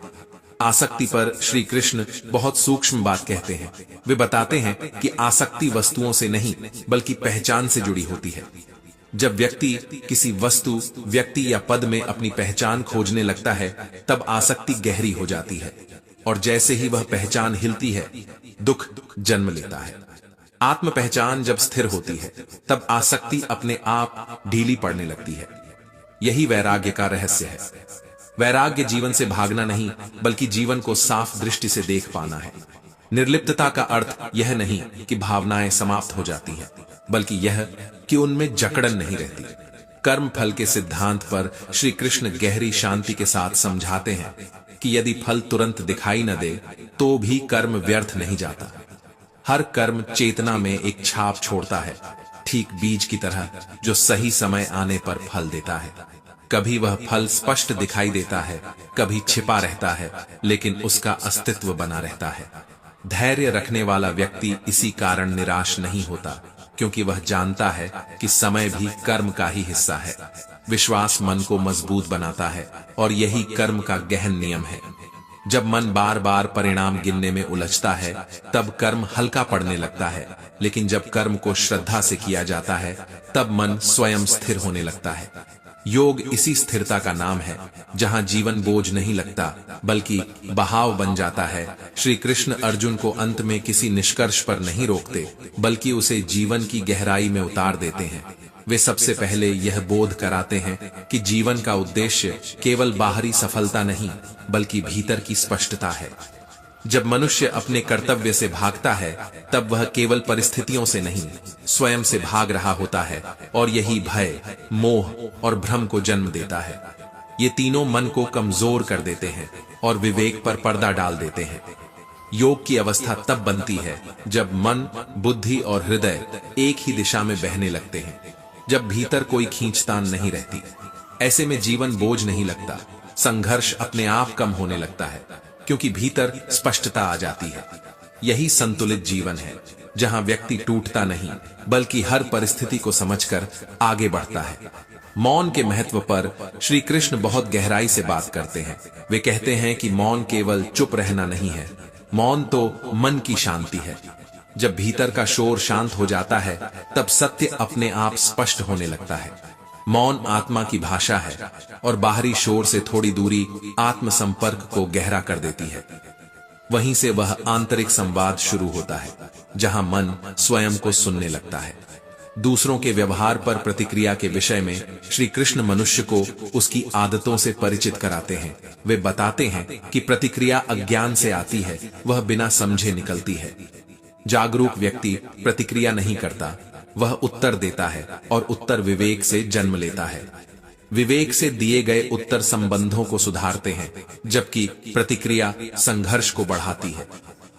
आसक्ति पर श्री कृष्ण बहुत सूक्ष्म बात कहते हैं। वे बताते हैं कि आसक्ति वस्तुओं से नहीं बल्कि पहचान से जुड़ी होती है। जब व्यक्ति किसी वस्तु, व्यक्ति या पद में अपनी पहचान खोजने लगता है, तब आसक्ति गहरी हो जाती है, और जैसे ही वह पहचान हिलती है, दुख जन्म लेता है। आत्म पहचान जब स्थिर होती है, तब आसक्ति अपने आप ढीली पड़ने लगती है। यही वैराग्य का रहस्य है। वैराग्य जीवन से भागना नहीं, बल्कि जीवन को साफ दृष्टि से देख पाना है। निर्लिप्तता का अर्थ यह नहीं कि भावनाएं समाप्त हो जाती हैं, बल्कि यह कि उनमें जकड़न नहीं रहती। कर्म फल के सिद्धांत पर श्री कृष्ण गहरी शांति के साथ समझाते हैं कि यदि फल तुरंत दिखाई न दे तो भी कर्म व्यर्थ नहीं जाता। हर कर्म चेतना में एक छाप छोड़ता है, ठीक बीज की तरह जो सही समय आने पर फल देता है। कभी वह फल स्पष्ट दिखाई देता है, कभी छिपा रहता है, लेकिन उसका अस्तित्व बना रहता है। धैर्य रखने वाला व्यक्ति इसी कारण निराश नहीं होता, क्योंकि वह जानता है कि समय भी कर्म का ही हिस्सा है। विश्वास मन को मजबूत बनाता है, और यही कर्म का गहन नियम है। जब मन बार बार परिणाम गिनने में उलझता है, तब कर्म हल्का पड़ने लगता है, लेकिन जब कर्म को श्रद्धा से किया जाता है, तब मन स्वयं स्थिर होने लगता है। योग इसी स्थिरता का नाम है, जहां जीवन बोझ नहीं लगता बल्कि बहाव बन जाता है। श्री कृष्ण अर्जुन को अंत में किसी निष्कर्ष पर नहीं रोकते, बल्कि उसे जीवन की गहराई में उतार देते हैं। वे सबसे पहले यह बोध कराते हैं कि जीवन का उद्देश्य केवल बाहरी सफलता नहीं, बल्कि भीतर की स्पष्टता है। जब मनुष्य अपने कर्तव्य से भागता है, तब वह केवल परिस्थितियों से नहीं, स्वयं से भाग रहा होता है, और यही भय, मोह और भ्रम को जन्म देता है। ये तीनों मन को कमजोर कर देते हैं और विवेक पर पर्दा डाल देते हैं। योग की अवस्था तब बनती है जब मन, बुद्धि और हृदय एक ही दिशा में बहने लगते हैं, जब भीतर कोई खींचतान नहीं रहती। ऐसे में जीवन बोझ नहीं लगता, संघर्ष अपने आप कम होने लगता है, क्योंकि भीतर स्पष्टता आ जाती है। यही संतुलित जीवन है, जहां व्यक्ति टूटता नहीं, बल्कि हर परिस्थिति को समझकर आगे बढ़ता है। मौन के महत्व पर श्री कृष्ण बहुत गहराई से बात करते हैं। वे कहते हैं कि मौन केवल चुप रहना नहीं है, मौन तो मन की शांति है। जब भीतर का शोर शांत हो जाता है, तब सत्य अपने आप स्पष्ट होने लगता है। मौन आत्मा की भाषा है, और बाहरी शोर से थोड़ी दूरी आत्म संपर्क को गहरा कर देती है। वहीं से वह आंतरिक संवाद शुरू होता है, जहां मन स्वयं को सुनने लगता है। दूसरों के व्यवहार पर प्रतिक्रिया के विषय में श्री कृष्ण मनुष्य को उसकी आदतों से परिचित कराते हैं। वे बताते हैं कि प्रतिक्रिया अज्ञान से आती है, वह बिना समझे निकलती है। जागरूक व्यक्ति प्रतिक्रिया नहीं करता, वह उत्तर देता है और उत्तर विवेक से जन्म लेता है। विवेक से दिए गए उत्तर संबंधों को सुधारते हैं, जबकि प्रतिक्रिया संघर्ष को बढ़ाती है।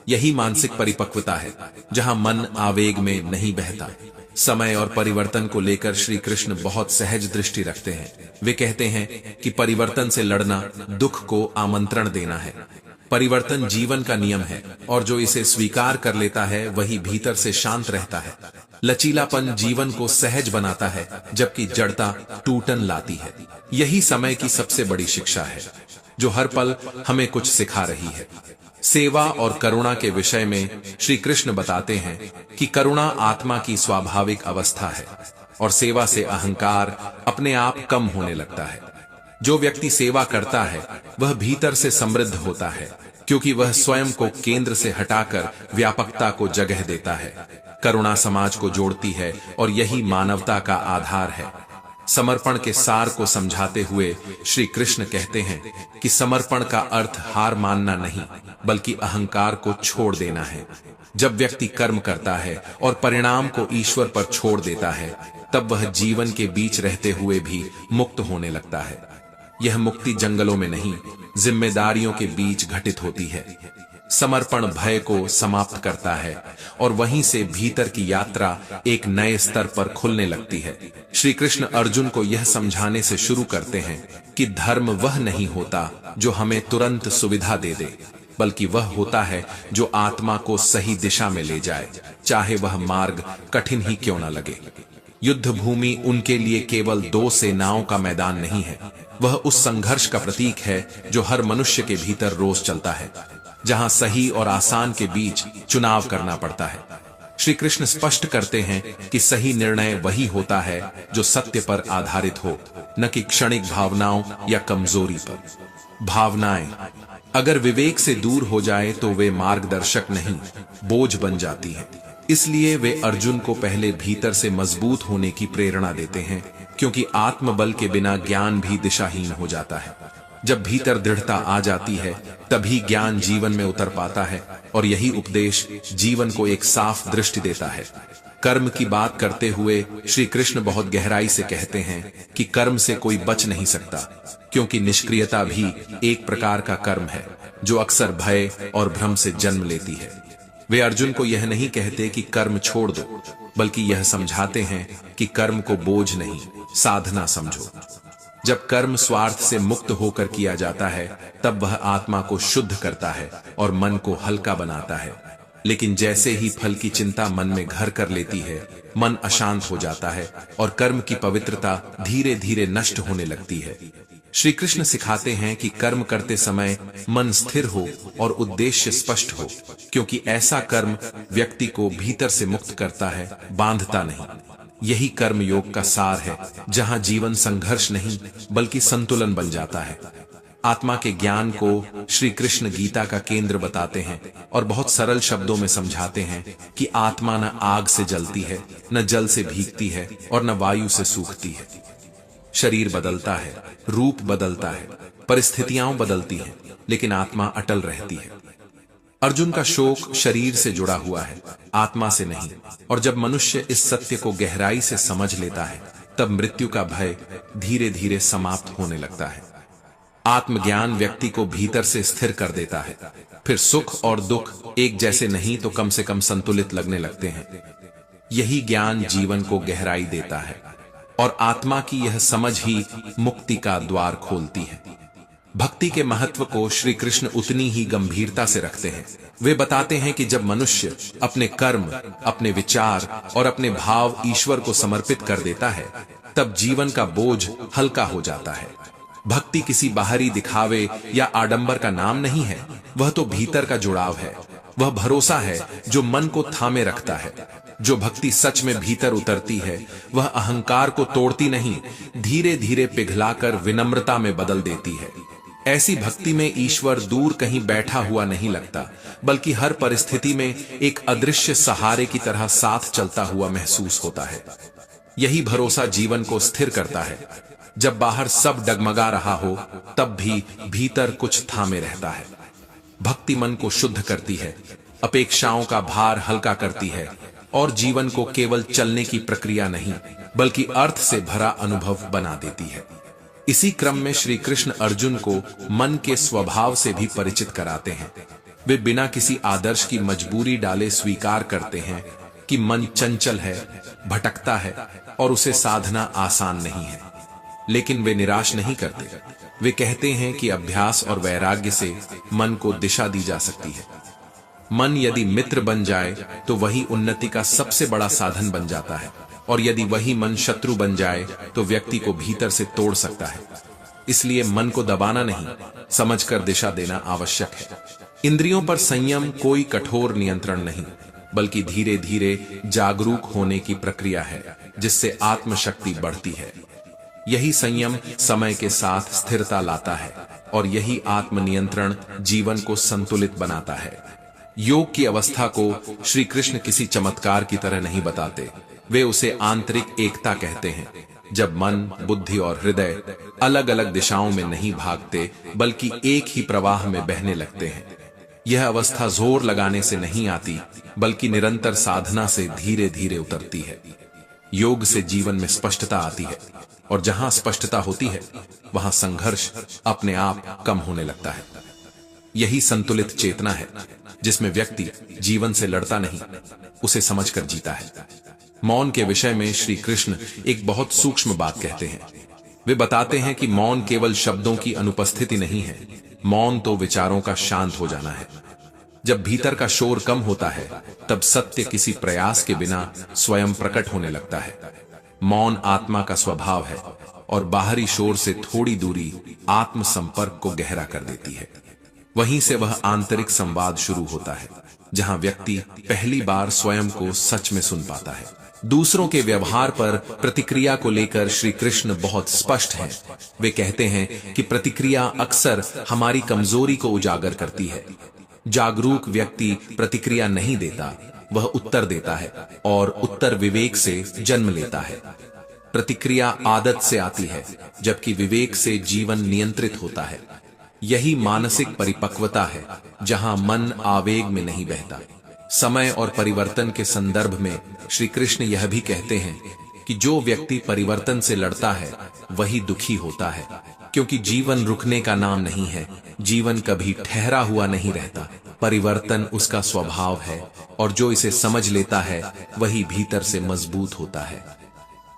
यही मानसिक परिपक्वता है, जहां मन आवेग में नहीं बहता। समय और परिवर्तन को लेकर श्री कृष्ण बहुत सहज दृष्टि रखते हैं। वे कहते हैं कि परिवर्तन से लड़ना दुख को आमंत्रण देना है। परिवर्तन जीवन का नियम है और जो इसे स्वीकार कर लेता है वही भीतर से शांत रहता है। लचीलापन जीवन को सहज बनाता है, जबकि जड़ता टूटन लाती है। यही समय की सबसे बड़ी शिक्षा है, जो हर पल हमें कुछ सिखा रही है। सेवा और करुणा के विषय में श्री कृष्ण बताते हैं कि करुणा आत्मा की स्वाभाविक अवस्था है और सेवा से अहंकार अपने आप कम होने लगता है। जो व्यक्ति सेवा करता है वह भीतर से समृद्ध होता है, क्योंकि वह स्वयं को केंद्र से हटाकर व्यापकता को जगह देता है। करुणा समाज को जोड़ती है और यही मानवता का आधार है। समर्पण के सार को समझाते हुए श्री कृष्ण कहते हैं कि समर्पण का अर्थ हार मानना नहीं, बल्कि अहंकार को छोड़ देना है। जब व्यक्ति कर्म करता है और परिणाम को ईश्वर पर छोड़ देता है, तब वह जीवन के बीच रहते हुए भी मुक्त होने लगता है। यह मुक्ति जंगलों में नहीं, जिम्मेदारियों के बीच घटित होती है। समर्पण भय को समाप्त करता है और वहीं से भीतर की यात्रा एक नए स्तर पर खुलने लगती है। श्री कृष्ण अर्जुन को यह समझाने से शुरू करते हैं कि धर्म वह नहीं होता जो हमें तुरंत सुविधा दे दे, बल्कि वह होता है जो आत्मा को सही दिशा में ले जाए, चाहे वह मार्ग कठिन ही क्यों न लगे। युद्ध भूमि उनके लिए केवल दो सेनाओं का मैदान नहीं है, वह उस संघर्ष का प्रतीक है जो हर मनुष्य के भीतर रोज चलता है, जहां सही और आसान के बीच चुनाव करना पड़ता है। श्री कृष्ण स्पष्ट करते हैं कि सही निर्णय वही होता है जो सत्य पर आधारित हो, न कि क्षणिक भावनाओं या कमजोरी पर। भावनाएं अगर विवेक से दूर हो जाए तो वे मार्गदर्शक नहीं, बोझ बन जाती हैं। इसलिए वे अर्जुन को पहले भीतर से मजबूत होने की प्रेरणा देते हैं, क्योंकि आत्मबल के बिना ज्ञान भी दिशाहीन हो जाता है। जब भीतर दृढ़ता आ जाती है, तभी ज्ञान जीवन में उतर पाता है और यही उपदेश जीवन को एक साफ दृष्टि देता है। कर्म की बात करते हुए श्री कृष्ण बहुत गहराई से कहते हैं कि कर्म से कोई बच नहीं सकता, क्योंकि निष्क्रियता भी एक प्रकार का कर्म है जो अक्सर भय और भ्रम से जन्म लेती है। वे अर्जुन को यह नहीं कहते कि कर्म छोड़ दो, बल्कि यह समझाते हैं कि कर्म को बोझ नहीं, साधना समझो। जब कर्म स्वार्थ से मुक्त होकर किया जाता है, तब वह आत्मा को शुद्ध करता है और मन को हल्का बनाता है। लेकिन जैसे ही फल की चिंता मन में घर कर लेती है, मन अशांत हो जाता है और कर्म की पवित्रता धीरे धीरे नष्ट होने लगती है। श्री कृष्ण सिखाते हैं कि कर्म करते समय मन स्थिर हो और उद्देश्य स्पष्ट हो, क्योंकि ऐसा कर्म व्यक्ति को भीतर से मुक्त करता है, बांधता नहीं। यही कर्म योग का सार है, जहां जीवन संघर्ष नहीं बल्कि संतुलन बन जाता है। आत्मा के ज्ञान को श्री कृष्ण गीता का केंद्र बताते हैं और बहुत सरल शब्दों में समझाते हैं कि आत्मा न आग से जलती है, न जल से भीगती है और न वायु से सूखती है। शरीर बदलता है, रूप बदलता है, परिस्थितियां बदलती हैं, लेकिन आत्मा अटल रहती है। अर्जुन का शोक शरीर से जुड़ा हुआ है, आत्मा से नहीं। और जब मनुष्य इस सत्य को गहराई से समझ लेता है, तब मृत्यु का भय धीरे धीरे समाप्त होने लगता है। आत्मज्ञान व्यक्ति को भीतर से स्थिर कर देता है। फिर सुख और दुख एक जैसे नहीं तो कम से कम संतुलित लगने लगते हैं। यही ज्ञान जीवन को गहराई देता है और आत्मा की यह समझ ही मुक्ति का द्वार खोलती है। भक्ति के महत्व को श्री कृष्ण उतनी ही गंभीरता से रखते हैं। वे बताते हैं कि जब मनुष्य अपने कर्म, अपने विचार और अपने भाव ईश्वर को समर्पित कर देता है, तब जीवन का बोझ हल्का हो जाता है। भक्ति किसी बाहरी दिखावे या आडंबर का नाम नहीं है, वह तो भीतर का जुड़ाव है। वह भरोसा है जो मन को थामे रखता है। जो भक्ति सच में भीतर उतरती है, वह अहंकार को तोड़ती नहीं, धीरे धीरे पिघलाकर विनम्रता में बदल देती है। ऐसी भक्ति में ईश्वर दूर कहीं बैठा हुआ नहीं लगता, बल्कि हर परिस्थिति में एक अदृश्य सहारे की तरह साथ चलता हुआ महसूस होता है। यही भरोसा जीवन को स्थिर करता है। जब बाहर सब डगमगा रहा हो, तब भी भीतर कुछ थामे रहता है। भक्ति मन को शुद्ध करती है, अपेक्षाओं का भार हल्का करती है, और जीवन को केवल चलने की प्रक्रिया नहीं बल्कि अर्थ से भरा अनुभव बना देती है। इसी क्रम में श्री कृष्ण अर्जुन को मन के स्वभाव से भी परिचित कराते हैं। वे बिना किसी आदर्श की मजबूरी डाले स्वीकार करते हैं कि मन चंचल है, भटकता है और उसे साधना आसान नहीं है। लेकिन वे निराश नहीं करते। वे कहते हैं कि अभ्यास और वैराग्य से मन को दिशा दी जा सकती है। मन यदि मित्र बन जाए तो वही उन्नति का सबसे बड़ा साधन बन जाता है, और यदि वही मन शत्रु बन जाए तो व्यक्ति को भीतर से तोड़ सकता है। इसलिए मन को दबाना नहीं, समझकर दिशा देना आवश्यक है। इंद्रियों पर संयम कोई कठोर नियंत्रण नहीं, बल्कि धीरे धीरे जागरूक होने की प्रक्रिया है, जिससे आत्मशक्ति बढ़ती है। यही संयम समय के साथ स्थिरता लाता है, और यही आत्मनियंत्रण जीवन को संतुलित बनाता है। योग की अवस्था को श्री कृष्ण किसी चमत्कार की तरह नहीं बताते। वे उसे आंतरिक एकता कहते हैं, जब मन, बुद्धि और हृदय अलग अलग दिशाओं में नहीं भागते बल्कि एक ही प्रवाह में बहने लगते हैं। यह अवस्था जोर लगाने से नहीं आती, बल्कि निरंतर साधना से धीरे धीरे उतरती है। योग से जीवन में स्पष्टता आती है, और जहां स्पष्टता होती है वहां संघर्ष अपने आप कम होने लगता है। यही संतुलित चेतना है, जिसमें व्यक्ति जीवन से लड़ता नहीं, उसे समझकर जीता है। मौन के विषय में श्री कृष्ण एक बहुत सूक्ष्म बात कहते हैं। वे बताते हैं कि मौन केवल शब्दों की अनुपस्थिति नहीं है, मौन तो विचारों का शांत हो जाना है। जब भीतर का शोर कम होता है, तब सत्य किसी प्रयास के बिना स्वयं प्रकट होने लगता है। मौन आत्मा का स्वभाव है, और बाहरी शोर से थोड़ी दूरी आत्म संपर्क को गहरा कर देती है। वहीं से वह आंतरिक संवाद शुरू होता है, जहां व्यक्ति पहली बार स्वयं को सच में सुन पाता है। दूसरों के व्यवहार पर प्रतिक्रिया को लेकर श्री कृष्ण बहुत स्पष्ट हैं। वे कहते हैं कि प्रतिक्रिया अक्सर हमारी कमजोरी को उजागर करती है। जागरूक व्यक्ति प्रतिक्रिया नहीं देता, वह उत्तर देता है, और उत्तर विवेक से जन्म लेता है। प्रतिक्रिया आदत से आती है, जबकि विवेक से जीवन नियंत्रित होता है। यही मानसिक परिपक्वता है, जहां मन आवेग में नहीं बहता। समय और परिवर्तन के संदर्भ में श्री कृष्ण यह भी कहते हैं कि जो व्यक्ति परिवर्तन से लड़ता है वही दुखी होता है, क्योंकि जीवन रुकने का नाम नहीं है। जीवन कभी ठहरा हुआ नहीं रहता। परिवर्तन उसका स्वभाव है, और जो इसे समझ लेता है वही भीतर से मजबूत होता है।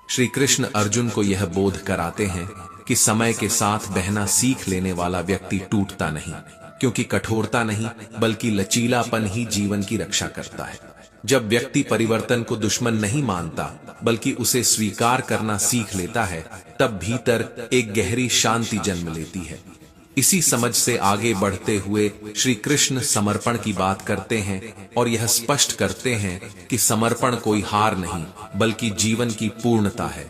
श्री कृष्ण अर्जुन को यह बोध कराते हैं कि समय के साथ बहना सीख लेने वाला व्यक्ति टूटता नहीं, क्योंकि कठोरता नहीं बल्कि लचीलापन ही जीवन की रक्षा करता है। जब व्यक्ति परिवर्तन को दुश्मन नहीं मानता बल्कि उसे स्वीकार करना सीख लेता है, तब भीतर एक गहरी शांति जन्म लेती है। इसी समझ से आगे बढ़ते हुए श्री कृष्ण समर्पण की बात करते हैं, और यह स्पष्ट करते हैं कि समर्पण कोई हार नहीं बल्कि जीवन की पूर्णता है।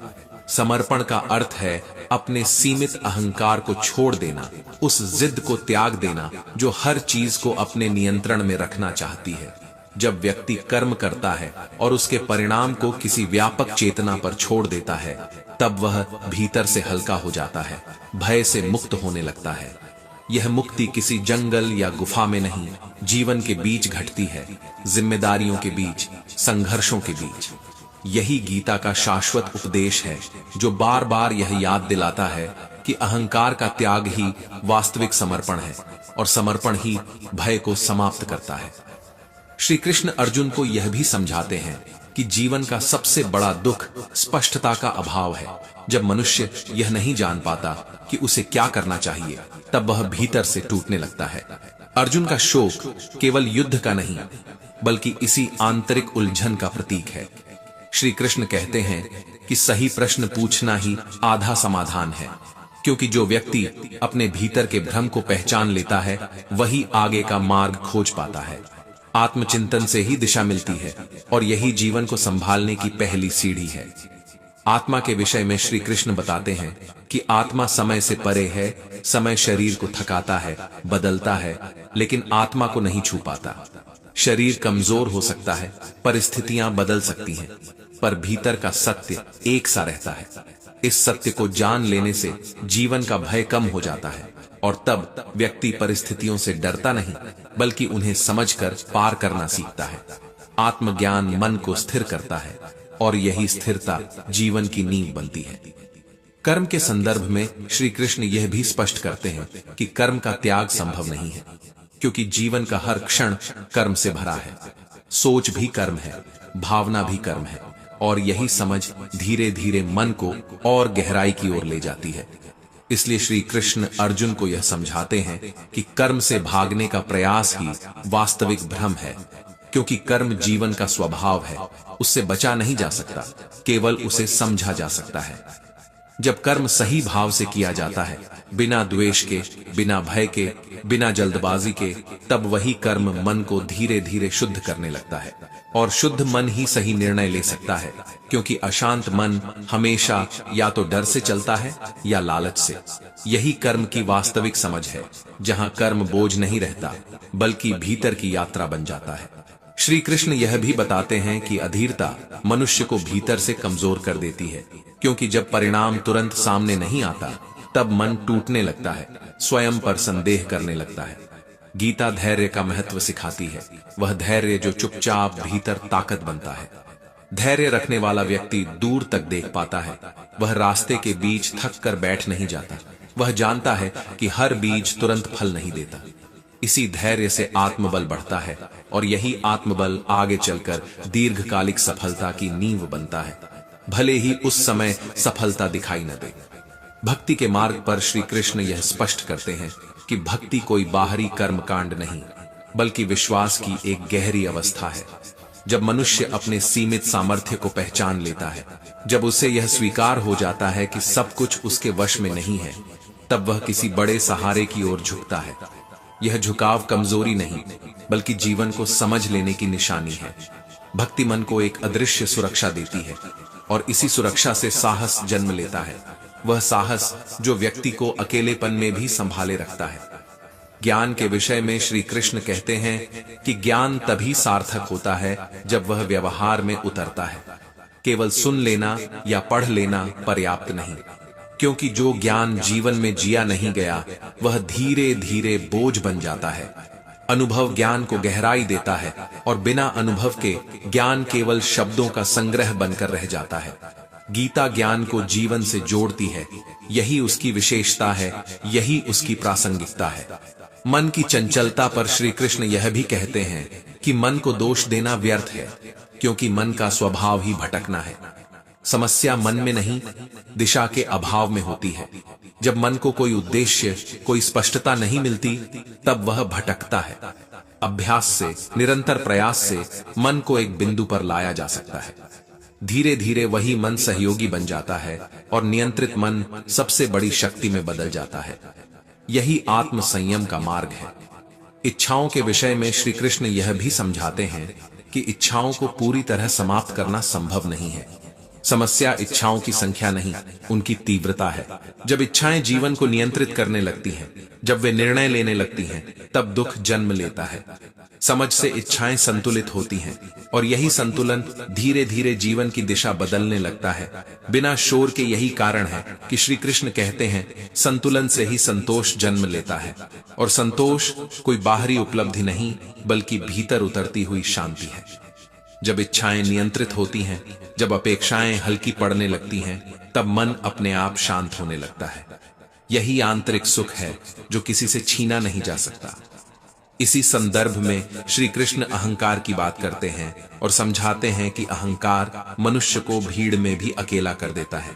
समर्पण का अर्थ है अपने सीमित अहंकार को छोड़ देना, उस जिद को त्याग देना जो हर चीज को अपने नियंत्रण में रखना चाहती है। जब व्यक्ति कर्म करता है और उसके परिणाम को किसी व्यापक चेतना पर छोड़ देता है, तब वह भीतर से हल्का हो जाता है, भय से मुक्त होने लगता है। यह मुक्ति किसी जंगल या गुफा में नहीं, जीवन के बीच घटती है, जिम्मेदारियों के बीच, संघर्षों के बीच। यही गीता का शाश्वत उपदेश है, जो बार बार यह याद दिलाता है कि अहंकार का त्याग ही वास्तविक समर्पण है, और समर्पण ही भय को समाप्त करता है। श्री कृष्ण अर्जुन को यह भी समझाते हैं कि जीवन का सबसे बड़ा दुख स्पष्टता का अभाव है। जब मनुष्य यह नहीं जान पाता कि उसे क्या करना चाहिए, तब वह भीतर से टूटने लगता है। अर्जुन का शोक केवल युद्ध का नहीं बल्कि इसी आंतरिक उलझन का प्रतीक है। श्री कृष्ण कहते हैं कि सही प्रश्न पूछना ही आधा समाधान है, क्योंकि जो व्यक्ति अपने भीतर के भ्रम को पहचान लेता है वही आगे का मार्ग खोज पाता है। आत्मचिंतन से ही दिशा मिलती है, और यही जीवन को संभालने की पहली सीढ़ी है। आत्मा के विषय में श्री कृष्ण बताते हैं कि आत्मा समय से परे है। समय शरीर को थकाता है, बदलता है, लेकिन आत्मा को नहीं छू पाता। शरीर कमजोर हो सकता है, परिस्थितियां बदल सकती हैं, पर भीतर का सत्य एक सा रहता है। इस सत्य को जान लेने से जीवन का भय कम हो जाता है, और तब व्यक्ति परिस्थितियों से डरता नहीं बल्कि उन्हें समझकर पार करना सीखता है। आत्मज्ञान मन को स्थिर करता है और यही स्थिरता जीवन की नींव बनती है। कर्म के संदर्भ में श्री कृष्ण यह भी स्पष्ट करते हैं कि कर्म का त्याग संभव नहीं है, क्योंकि जीवन का हर क्षण कर्म से भरा है। सोच भी कर्म है, भावना भी कर्म है, और यही समझ धीरे धीरे मन को और गहराई की ओर ले जाती है। इसलिए श्री कृष्ण अर्जुन को यह समझाते हैं कि कर्म से भागने का प्रयास ही वास्तविक भ्रम है, क्योंकि कर्म जीवन का स्वभाव है, उससे बचा नहीं जा सकता, केवल उसे समझा जा सकता है। जब कर्म सही भाव से किया जाता है, बिना द्वेष के, बिना भय के, बिना जल्दबाजी के, तब वही कर्म मन को धीरे धीरे शुद्ध करने लगता है। और शुद्ध मन ही सही निर्णय ले सकता है, क्योंकि अशांत मन हमेशा या तो डर से चलता है या लालच से। यही कर्म की वास्तविक समझ है, जहां कर्म बोझ नहीं रहता, बल्कि भीतर की यात्रा बन जाता है। श्री कृष्ण यह भी बताते हैं कि अधीरता मनुष्य को भीतर से कमजोर कर देती है, क्योंकि जब परिणाम तुरंत सामने नहीं आता, तब मन टूटने लगता है, स्वयं पर संदेह करने लगता है। गीता धैर्य का महत्व सिखाती है, वह धैर्य जो चुपचाप भीतर ताकत बनता है। धैर्य रखने वाला व्यक्ति दूर तक देख पाता है, वह रास्ते के बीच थक कर बैठ नहीं जाता, वह जानता है कि हर बीज तुरंत फल नहीं देता। इसी धैर्य से आत्मबल बढ़ता है, और यही आत्मबल आगे चलकर दीर्घकालिक सफलता की नींव बनता है, भले ही उस समय सफलता दिखाई न दे। भक्ति के मार्ग पर श्री कृष्ण यह स्पष्ट करते हैं कि भक्ति कोई बाहरी कर्मकांड नहीं, बल्कि विश्वास की एक गहरी अवस्था है। जब मनुष्य अपने सीमित सामर्थ्य को पहचान लेता है, जब उसे यह स्वीकार हो जाता है कि सब कुछ उसके वश में नहीं है, तब वह किसी बड़े सहारे की ओर झुकता है। यह झुकाव कमजोरी नहीं, बल्कि जीवन को समझ लेने की निशानी है। भक्ति मन को एक अदृश्य सुरक्षा देती है, और इसी सुरक्षा से साहस जन्म लेता है, वह साहस जो व्यक्ति को अकेलेपन में भी संभाले रखता है। ज्ञान के विषय में श्री कृष्ण कहते हैं कि ज्ञान तभी सार्थक होता है जब वह व्यवहार में उतरता है। केवल सुन लेना या पढ़ लेना पर्याप्त नहीं, क्योंकि जो ज्ञान जीवन में जिया नहीं गया, वह धीरे धीरे बोझ बन जाता है। अनुभव ज्ञान को गहराई देता है, और बिना अनुभव के ज्ञान केवल शब्दों का संग्रह बनकर रह जाता है। गीता ज्ञान को जीवन से जोड़ती है, यही उसकी विशेषता है, यही उसकी प्रासंगिकता है। मन की चंचलता पर श्री कृष्ण यह भी कहते हैं कि मन को दोष देना व्यर्थ है, क्योंकि मन का स्वभाव ही भटकना है। समस्या मन में नहीं, दिशा के अभाव में होती है। जब मन को कोई उद्देश्य, कोई स्पष्टता नहीं मिलती, तब वह भटकता है। अभ्यास से, निरंतर प्रयास से मन को एक बिंदु पर लाया जा सकता है। धीरे धीरे वही मन सहयोगी बन जाता है, और नियंत्रित मन सबसे बड़ी शक्ति में बदल जाता है। यही आत्म संयम का मार्ग है। इच्छाओं के विषय में श्री कृष्ण यह भी समझाते हैं कि इच्छाओं को पूरी तरह समाप्त करना संभव नहीं है। समस्या इच्छाओं की संख्या नहीं, उनकी तीव्रता है। जब इच्छाएं जीवन को नियंत्रित करने लगती हैं, जब वे निर्णय लेने लगती हैं, तब दुख जन्म लेता है। समझ से इच्छाएं संतुलित होती हैं, और यही संतुलन धीरे धीरे जीवन की दिशा बदलने लगता है, बिना शोर के। यही कारण है कि श्री कृष्ण कहते हैं, संतुलन से ही संतोष जन्म लेता है, और संतोष कोई बाहरी उपलब्धि नहीं, बल्कि भीतर उतरती हुई शांति है। जब इच्छाएं नियंत्रित होती हैं, जब अपेक्षाएं हल्की पड़ने लगती हैं, तब मन अपने आप शांत होने लगता है। यही आंतरिक सुख है जो किसी से छीना नहीं जा सकता। इसी संदर्भ में श्री कृष्ण अहंकार की बात करते हैं और समझाते हैं कि अहंकार मनुष्य को भीड़ में भी अकेला कर देता है।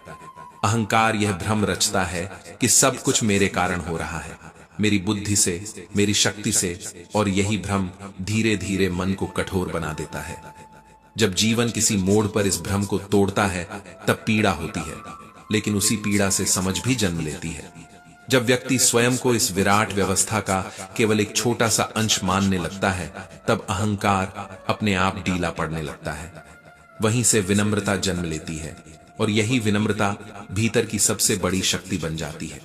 अहंकार यह भ्रम रचता है कि सब कुछ मेरे कारण हो रहा है, मेरी बुद्धि से, मेरी शक्ति से, और यही भ्रम धीरे धीरे मन को कठोर बना देता है। जब जीवन किसी मोड़ पर इस भ्रम को तोड़ता है, तब पीड़ा होती है, लेकिन उसी पीड़ा से समझ भी जन्म लेती है। जब व्यक्ति स्वयं को इस विराट व्यवस्था का केवल एक छोटा सा अंश मानने लगता है, तब अहंकार अपने आप ढीला पड़ने लगता है। वहीं से विनम्रता जन्म लेती है, और यही विनम्रता भीतर की सबसे बड़ी शक्ति बन जाती है।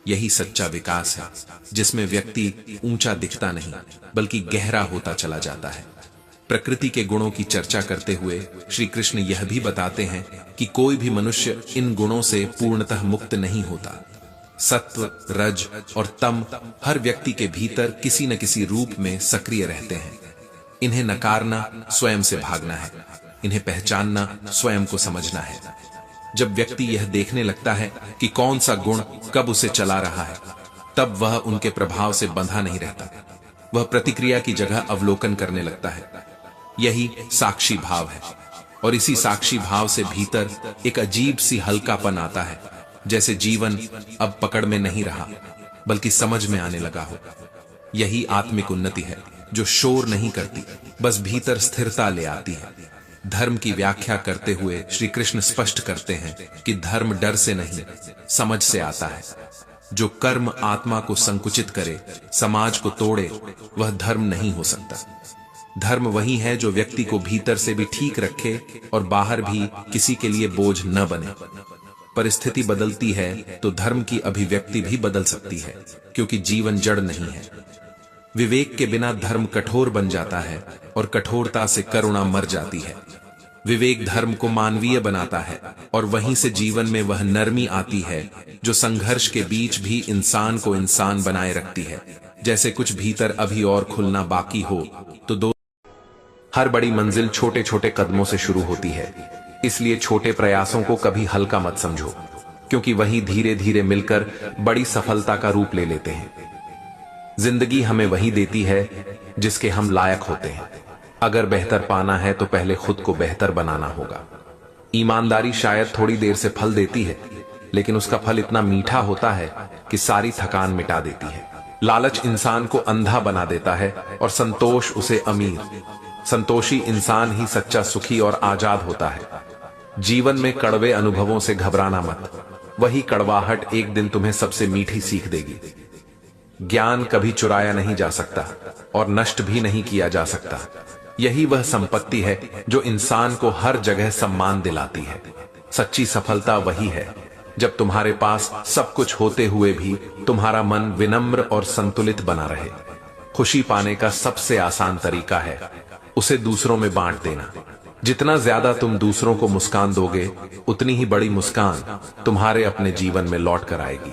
यही सच्चा विकास है, जिसमें व्यक्ति ऊंचा दिखता नहीं, बल्कि गहरा होता चला जाता है। प्रकृति के गुणों की चर्चा करते हुए श्री कृष्ण यह भी बताते हैं कि कोई भी मनुष्य इन गुणों से पूर्णतः मुक्त नहीं होता। सत्व, रज और तम हर व्यक्ति के भीतर किसी न किसी रूप में सक्रिय रहते हैं। इन्हें नकारना स्वयं से भागना है, इन्हें पहचानना स्वयं को समझना है। जब व्यक्ति यह देखने लगता है कि कौन सा गुण कब उसे चला रहा है, तब वह उनके प्रभाव से बंधा नहीं रहता। वह प्रतिक्रिया की जगह अवलोकन करने लगता है। यही साक्षी भाव है। और इसी साक्षी भाव से भीतर एक अजीब सी हल्कापन आता है, जैसे जीवन अब पकड़ में नहीं रहा बल्कि समझ में आने लगा हो। यही आत्मिक उन्नति है, जो शोर नहीं करती, बस भीतर स्थिरता ले आती है। धर्म की व्याख्या करते हुए श्री कृष्ण स्पष्ट करते हैं कि धर्म डर से नहीं, समझ से आता है। जो कर्म आत्मा को संकुचित करे, समाज को तोड़े, वह धर्म नहीं हो सकता। धर्म वही है जो व्यक्ति को भीतर से भी ठीक रखे और बाहर भी किसी के लिए बोझ न बने। परिस्थिति बदलती है तो धर्म की अभिव्यक्ति भी बदल सकती है, क्योंकि जीवन जड़ नहीं है। विवेक के बिना धर्म कठोर बन जाता है और कठोरता से करुणा मर जाती है। विवेक धर्म को मानवीय बनाता है और वहीं से जीवन में वह नरमी आती है जो संघर्ष के बीच भी इंसान को इंसान बनाए रखती है। जैसे कुछ भीतर अभी और खुलना बाकी हो तो हर बड़ी मंजिल छोटे छोटे कदमों से शुरू होती है। इसलिए छोटे प्रयासों को कभी हल्का मत समझो, क्योंकि वही धीरे धीरे मिलकर बड़ी सफलता का रूप ले लेते हैं। जिंदगी हमें वही देती है जिसके हम लायक होते हैं। अगर बेहतर पाना है तो पहले खुद को बेहतर बनाना होगा। ईमानदारी शायद थोड़ी देर से फल देती है, लेकिन उसका फल इतना मीठा होता है कि सारी थकान मिटा देती है। लालच इंसान को अंधा बना देता है और संतोष उसे अमीर। संतोषी इंसान ही सच्चा सुखी और आजाद होता है। जीवन में कड़वे अनुभवों से घबराना मत, वही कड़वाहट एक दिन तुम्हें सबसे मीठी सीख देगी। ज्ञान कभी चुराया नहीं जा सकता और नष्ट भी नहीं किया जा सकता। यही वह संपत्ति है जो इंसान को हर जगह सम्मान दिलाती है। सच्ची सफलता वही है जब तुम्हारे पास सब कुछ होते हुए भी तुम्हारा मन विनम्र और संतुलित बना रहे। खुशी पाने का सबसे आसान तरीका है उसे दूसरों में बांट देना। जितना ज्यादा तुम दूसरों को मुस्कान दोगे, उतनी ही बड़ी मुस्कान तुम्हारे अपने जीवन में लौट कर आएगी।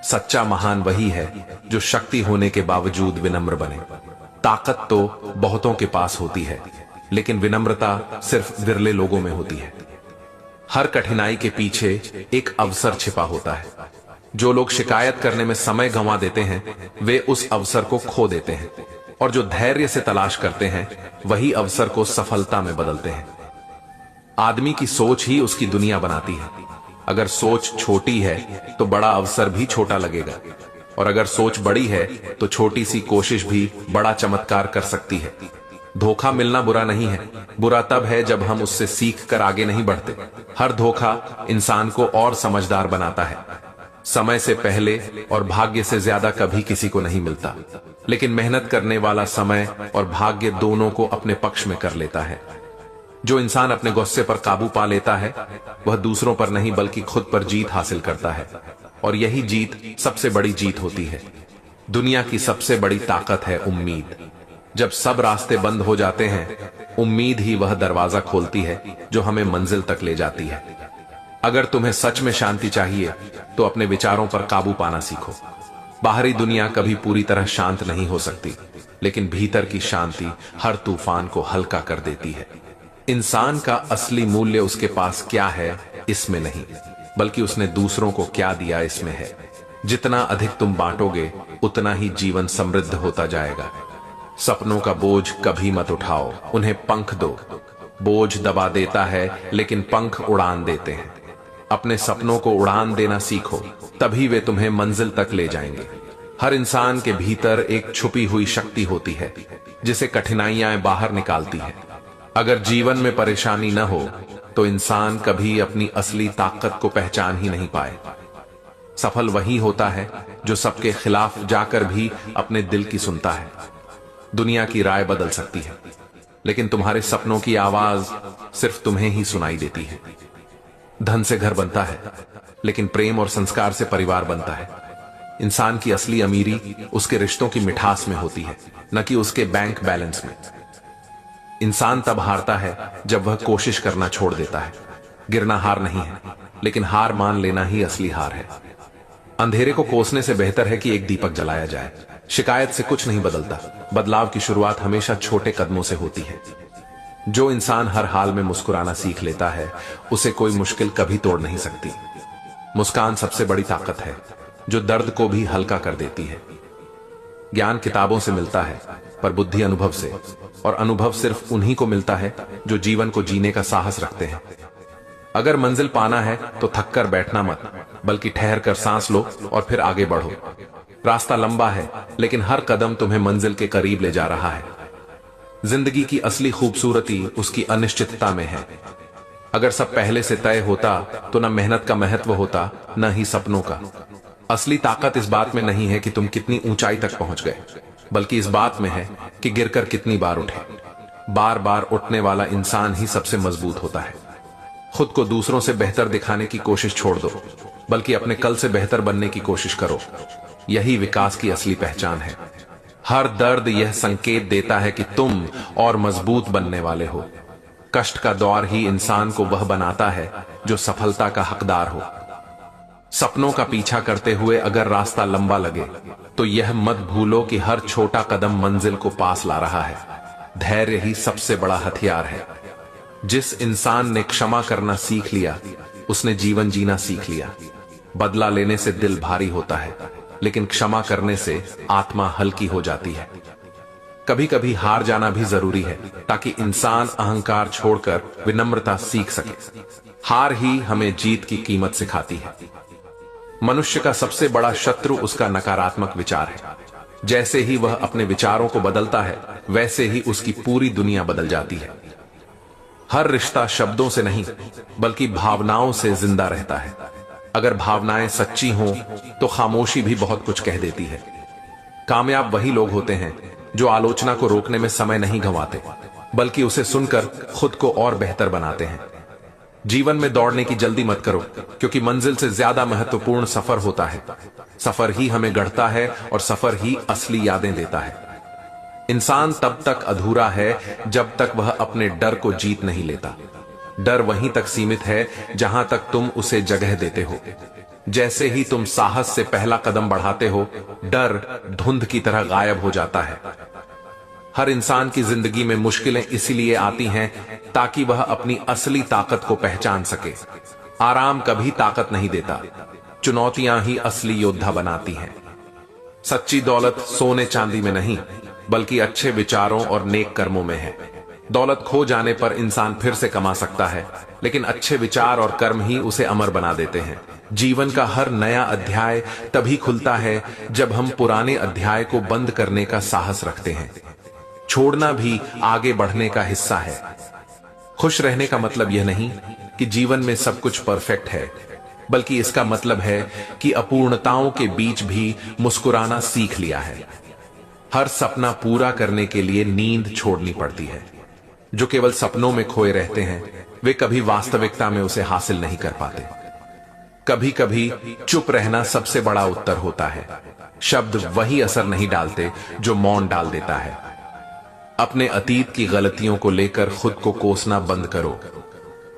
सच्चा महान वही है जो शक्ति होने के बावजूद विनम्र बने। ताकत तो बहुतों के पास होती है, लेकिन विनम्रता सिर्फ विरले लोगों में होती है। हर कठिनाई के पीछे एक अवसर छिपा होता है। जो लोग शिकायत करने में समय गंवा देते हैं, वे उस अवसर को खो देते हैं, और जो धैर्य से तलाश करते हैं, वही अवसर को सफलता में बदलते हैं। आदमी की सोच ही उसकी दुनिया बनाती है। अगर सोच छोटी है तो बड़ा अवसर भी छोटा लगेगा, और अगर सोच बड़ी है तो छोटी सी कोशिश भी बड़ा चमत्कार कर सकती है। धोखा मिलना बुरा नहीं है, बुरा तब है जब हम उससे सीख कर आगे नहीं बढ़ते। हर धोखा इंसान को और समझदार बनाता है। समय से पहले और भाग्य से ज्यादा कभी किसी को नहीं मिलता, लेकिन मेहनत करने वाला समय और भाग्य दोनों को अपने पक्ष में कर लेता है। जो इंसान अपने गुस्से पर काबू पा लेता है, वह दूसरों पर नहीं बल्कि खुद पर जीत हासिल करता है, और यही जीत सबसे बड़ी जीत होती है। दुनिया की सबसे बड़ी ताकत है उम्मीद। जब सब रास्ते बंद हो जाते हैं, उम्मीद ही वह दरवाजा खोलती है जो हमें मंजिल तक ले जाती है। अगर तुम्हें सच में शांति चाहिए तो अपने विचारों पर काबू पाना सीखो। बाहरी दुनिया कभी पूरी तरह शांत नहीं हो सकती, लेकिन भीतर की शांति हर तूफान को हल्का कर देती है। इंसान का असली मूल्य उसके पास क्या है इसमें नहीं, बल्कि उसने दूसरों को क्या दिया इसमें है। जितना अधिक तुम बांटोगे, उतना ही जीवन समृद्ध होता जाएगा। सपनों का बोझ कभी मत उठाओ, उन्हें पंख दो। बोझ दबा देता है, लेकिन पंख उड़ान देते हैं। अपने सपनों को उड़ान देना सीखो, तभी वे तुम्हें मंजिल तक ले जाएंगे। हर इंसान के भीतर एक छुपी हुई शक्ति होती है, जिसे कठिनाइयां बाहर निकालती है। अगर जीवन में परेशानी न हो तो इंसान कभी अपनी असली ताकत को पहचान ही नहीं पाए। सफल वही होता है जो सबके खिलाफ जाकर भी अपने दिल की सुनता है। दुनिया की राय बदल सकती है, लेकिन तुम्हारे सपनों की आवाज सिर्फ तुम्हें ही सुनाई देती है। धन से घर बनता है, लेकिन प्रेम और संस्कार से परिवार बनता है। इंसान की असली अमीरी उसके रिश्तों की मिठास में होती है, न कि उसके बैंक बैलेंस में। इंसान तब हारता है जब वह कोशिश करना छोड़ देता है। गिरना हार नहीं है, लेकिन हार मान लेना ही असली हार है। अंधेरे को कोसने से बेहतर है कि एक दीपक जलाया जाए। शिकायत से कुछ नहीं बदलता। बदलाव की शुरुआत हमेशा छोटे कदमों से होती है। जो इंसान हर हाल में मुस्कुराना सीख लेता है, उसे कोई मुश्किल कभी तोड़ नहीं सकती। मुस्कान सबसे बड़ी ताकत है, जो दर्द को भी हल्का कर देती है। ज्ञान किताबों से मिलता है, पर बुद्धि अनुभव से, और अनुभव सिर्फ उन्हीं को मिलता है जो जीवन को जीने का साहस रखते हैं। अगर मंजिल पाना है तो थककर बैठना मत, बल्कि ठहर कर सांस लो और फिर आगे बढ़ो। रास्ता लंबा है, लेकिन हर कदम तुम्हें मंजिल के करीब ले जा रहा है। जिंदगी की असली खूबसूरती उसकी अनिश्चितता में है। अगर सब पहले से तय होता तो न मेहनत का महत्व होता, न ही सपनों का। असली ताकत इस बात में नहीं है कि तुम कितनी ऊंचाई तक पहुंच गए, बल्कि इस बात में है कि गिरकर कितनी बार उठे। बार बार उठने वाला इंसान ही सबसे मजबूत होता है। खुद को दूसरों से बेहतर दिखाने की कोशिश छोड़ दो, बल्कि अपने कल से बेहतर बनने की कोशिश करो। यही विकास की असली पहचान है। हर दर्द यह संकेत देता है कि तुम और मजबूत बनने वाले हो। कष्ट का दौर ही इंसान को वह बनाता है जो सफलता का हकदार हो। सपनों का पीछा करते हुए अगर रास्ता लंबा लगे, तो यह मत भूलो कि हर छोटा कदम मंजिल को पास ला रहा है। धैर्य ही सबसे बड़ा हथियार है। जिस इंसान ने क्षमा करना सीख लिया, उसने जीवन जीना सीख लिया। बदला लेने से दिल भारी होता है, लेकिन क्षमा करने से आत्मा हल्की हो जाती है। कभी कभी हार जाना भी जरूरी है, ताकि इंसान अहंकार छोड़कर विनम्रता सीख सके। हार ही हमें जीत की कीमत सिखाती है। मनुष्य का सबसे बड़ा शत्रु उसका नकारात्मक विचार है। जैसे ही वह अपने विचारों को बदलता है, वैसे ही उसकी पूरी दुनिया बदल जाती है। हर रिश्ता शब्दों से नहीं, बल्कि भावनाओं से जिंदा रहता है। अगर भावनाएं सच्ची हों, तो खामोशी भी बहुत कुछ कह देती है। कामयाब वही लोग होते हैं जो आलोचना को रोकने में समय नहीं गंवाते, बल्कि उसे सुनकर खुद को और बेहतर बनाते हैं। जीवन में दौड़ने की जल्दी मत करो, क्योंकि मंजिल से ज्यादा महत्वपूर्ण सफर होता है। सफर ही हमें गढ़ता है, और सफर ही असली यादें देता है। इंसान तब तक अधूरा है जब तक वह अपने डर को जीत नहीं लेता। डर वहीं तक सीमित है जहां तक तुम उसे जगह देते हो। जैसे ही तुम साहस से पहला कदम बढ़ाते हो, डर धुंध की तरह गायब हो जाता है। हर इंसान की जिंदगी में मुश्किलें इसीलिए आती हैं ताकि वह अपनी असली ताकत को पहचान सके। आराम कभी ताकत नहीं देता, चुनौतियां ही असली योद्धा बनाती हैं। सच्ची दौलत सोने चांदी में नहीं, बल्कि अच्छे विचारों और नेक कर्मों में है। दौलत खो जाने पर इंसान फिर से कमा सकता है, लेकिन अच्छे विचार और कर्म ही उसे अमर बना देते हैं। जीवन का हर नया अध्याय तभी खुलता है जब हम पुराने अध्याय को बंद करने का साहस रखते हैं। छोड़ना भी आगे बढ़ने का हिस्सा है। खुश रहने का मतलब यह नहीं कि जीवन में सब कुछ परफेक्ट है, बल्कि इसका मतलब है कि अपूर्णताओं के बीच भी मुस्कुराना सीख लिया है। हर सपना पूरा करने के लिए नींद छोड़नी पड़ती है। जो केवल सपनों में खोए रहते हैं, वे कभी वास्तविकता में उसे हासिल नहीं कर पाते। कभी कभी चुप रहना सबसे बड़ा उत्तर होता है। शब्द वही असर नहीं डालते जो मौन डाल देता है। अपने अतीत की गलतियों को लेकर खुद को कोसना बंद करो।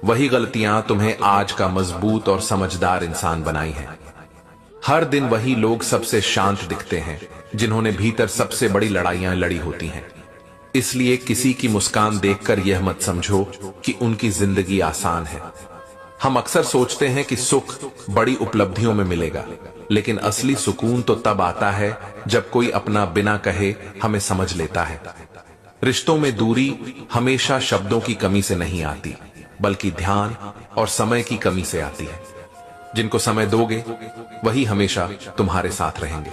वही गलतियां तुम्हें आज का मजबूत और समझदार इंसान बनाई हैं। हर दिन वही लोग सबसे शांत दिखते हैं जिन्होंने भीतर सबसे बड़ी लड़ाइयां लड़ी होती हैं। इसलिए किसी की मुस्कान देखकर यह मत समझो कि उनकी जिंदगी आसान है। हम अक्सर सोचते हैं कि सुख बड़ी उपलब्धियों में मिलेगा, लेकिन असली सुकून तो तब आता है जब कोई अपना बिना कहे हमें समझ लेता है। रिश्तों में दूरी हमेशा शब्दों की कमी से नहीं आती, बल्कि ध्यान और समय की कमी से आती है। जिनको समय दोगे, वही हमेशा तुम्हारे साथ रहेंगे।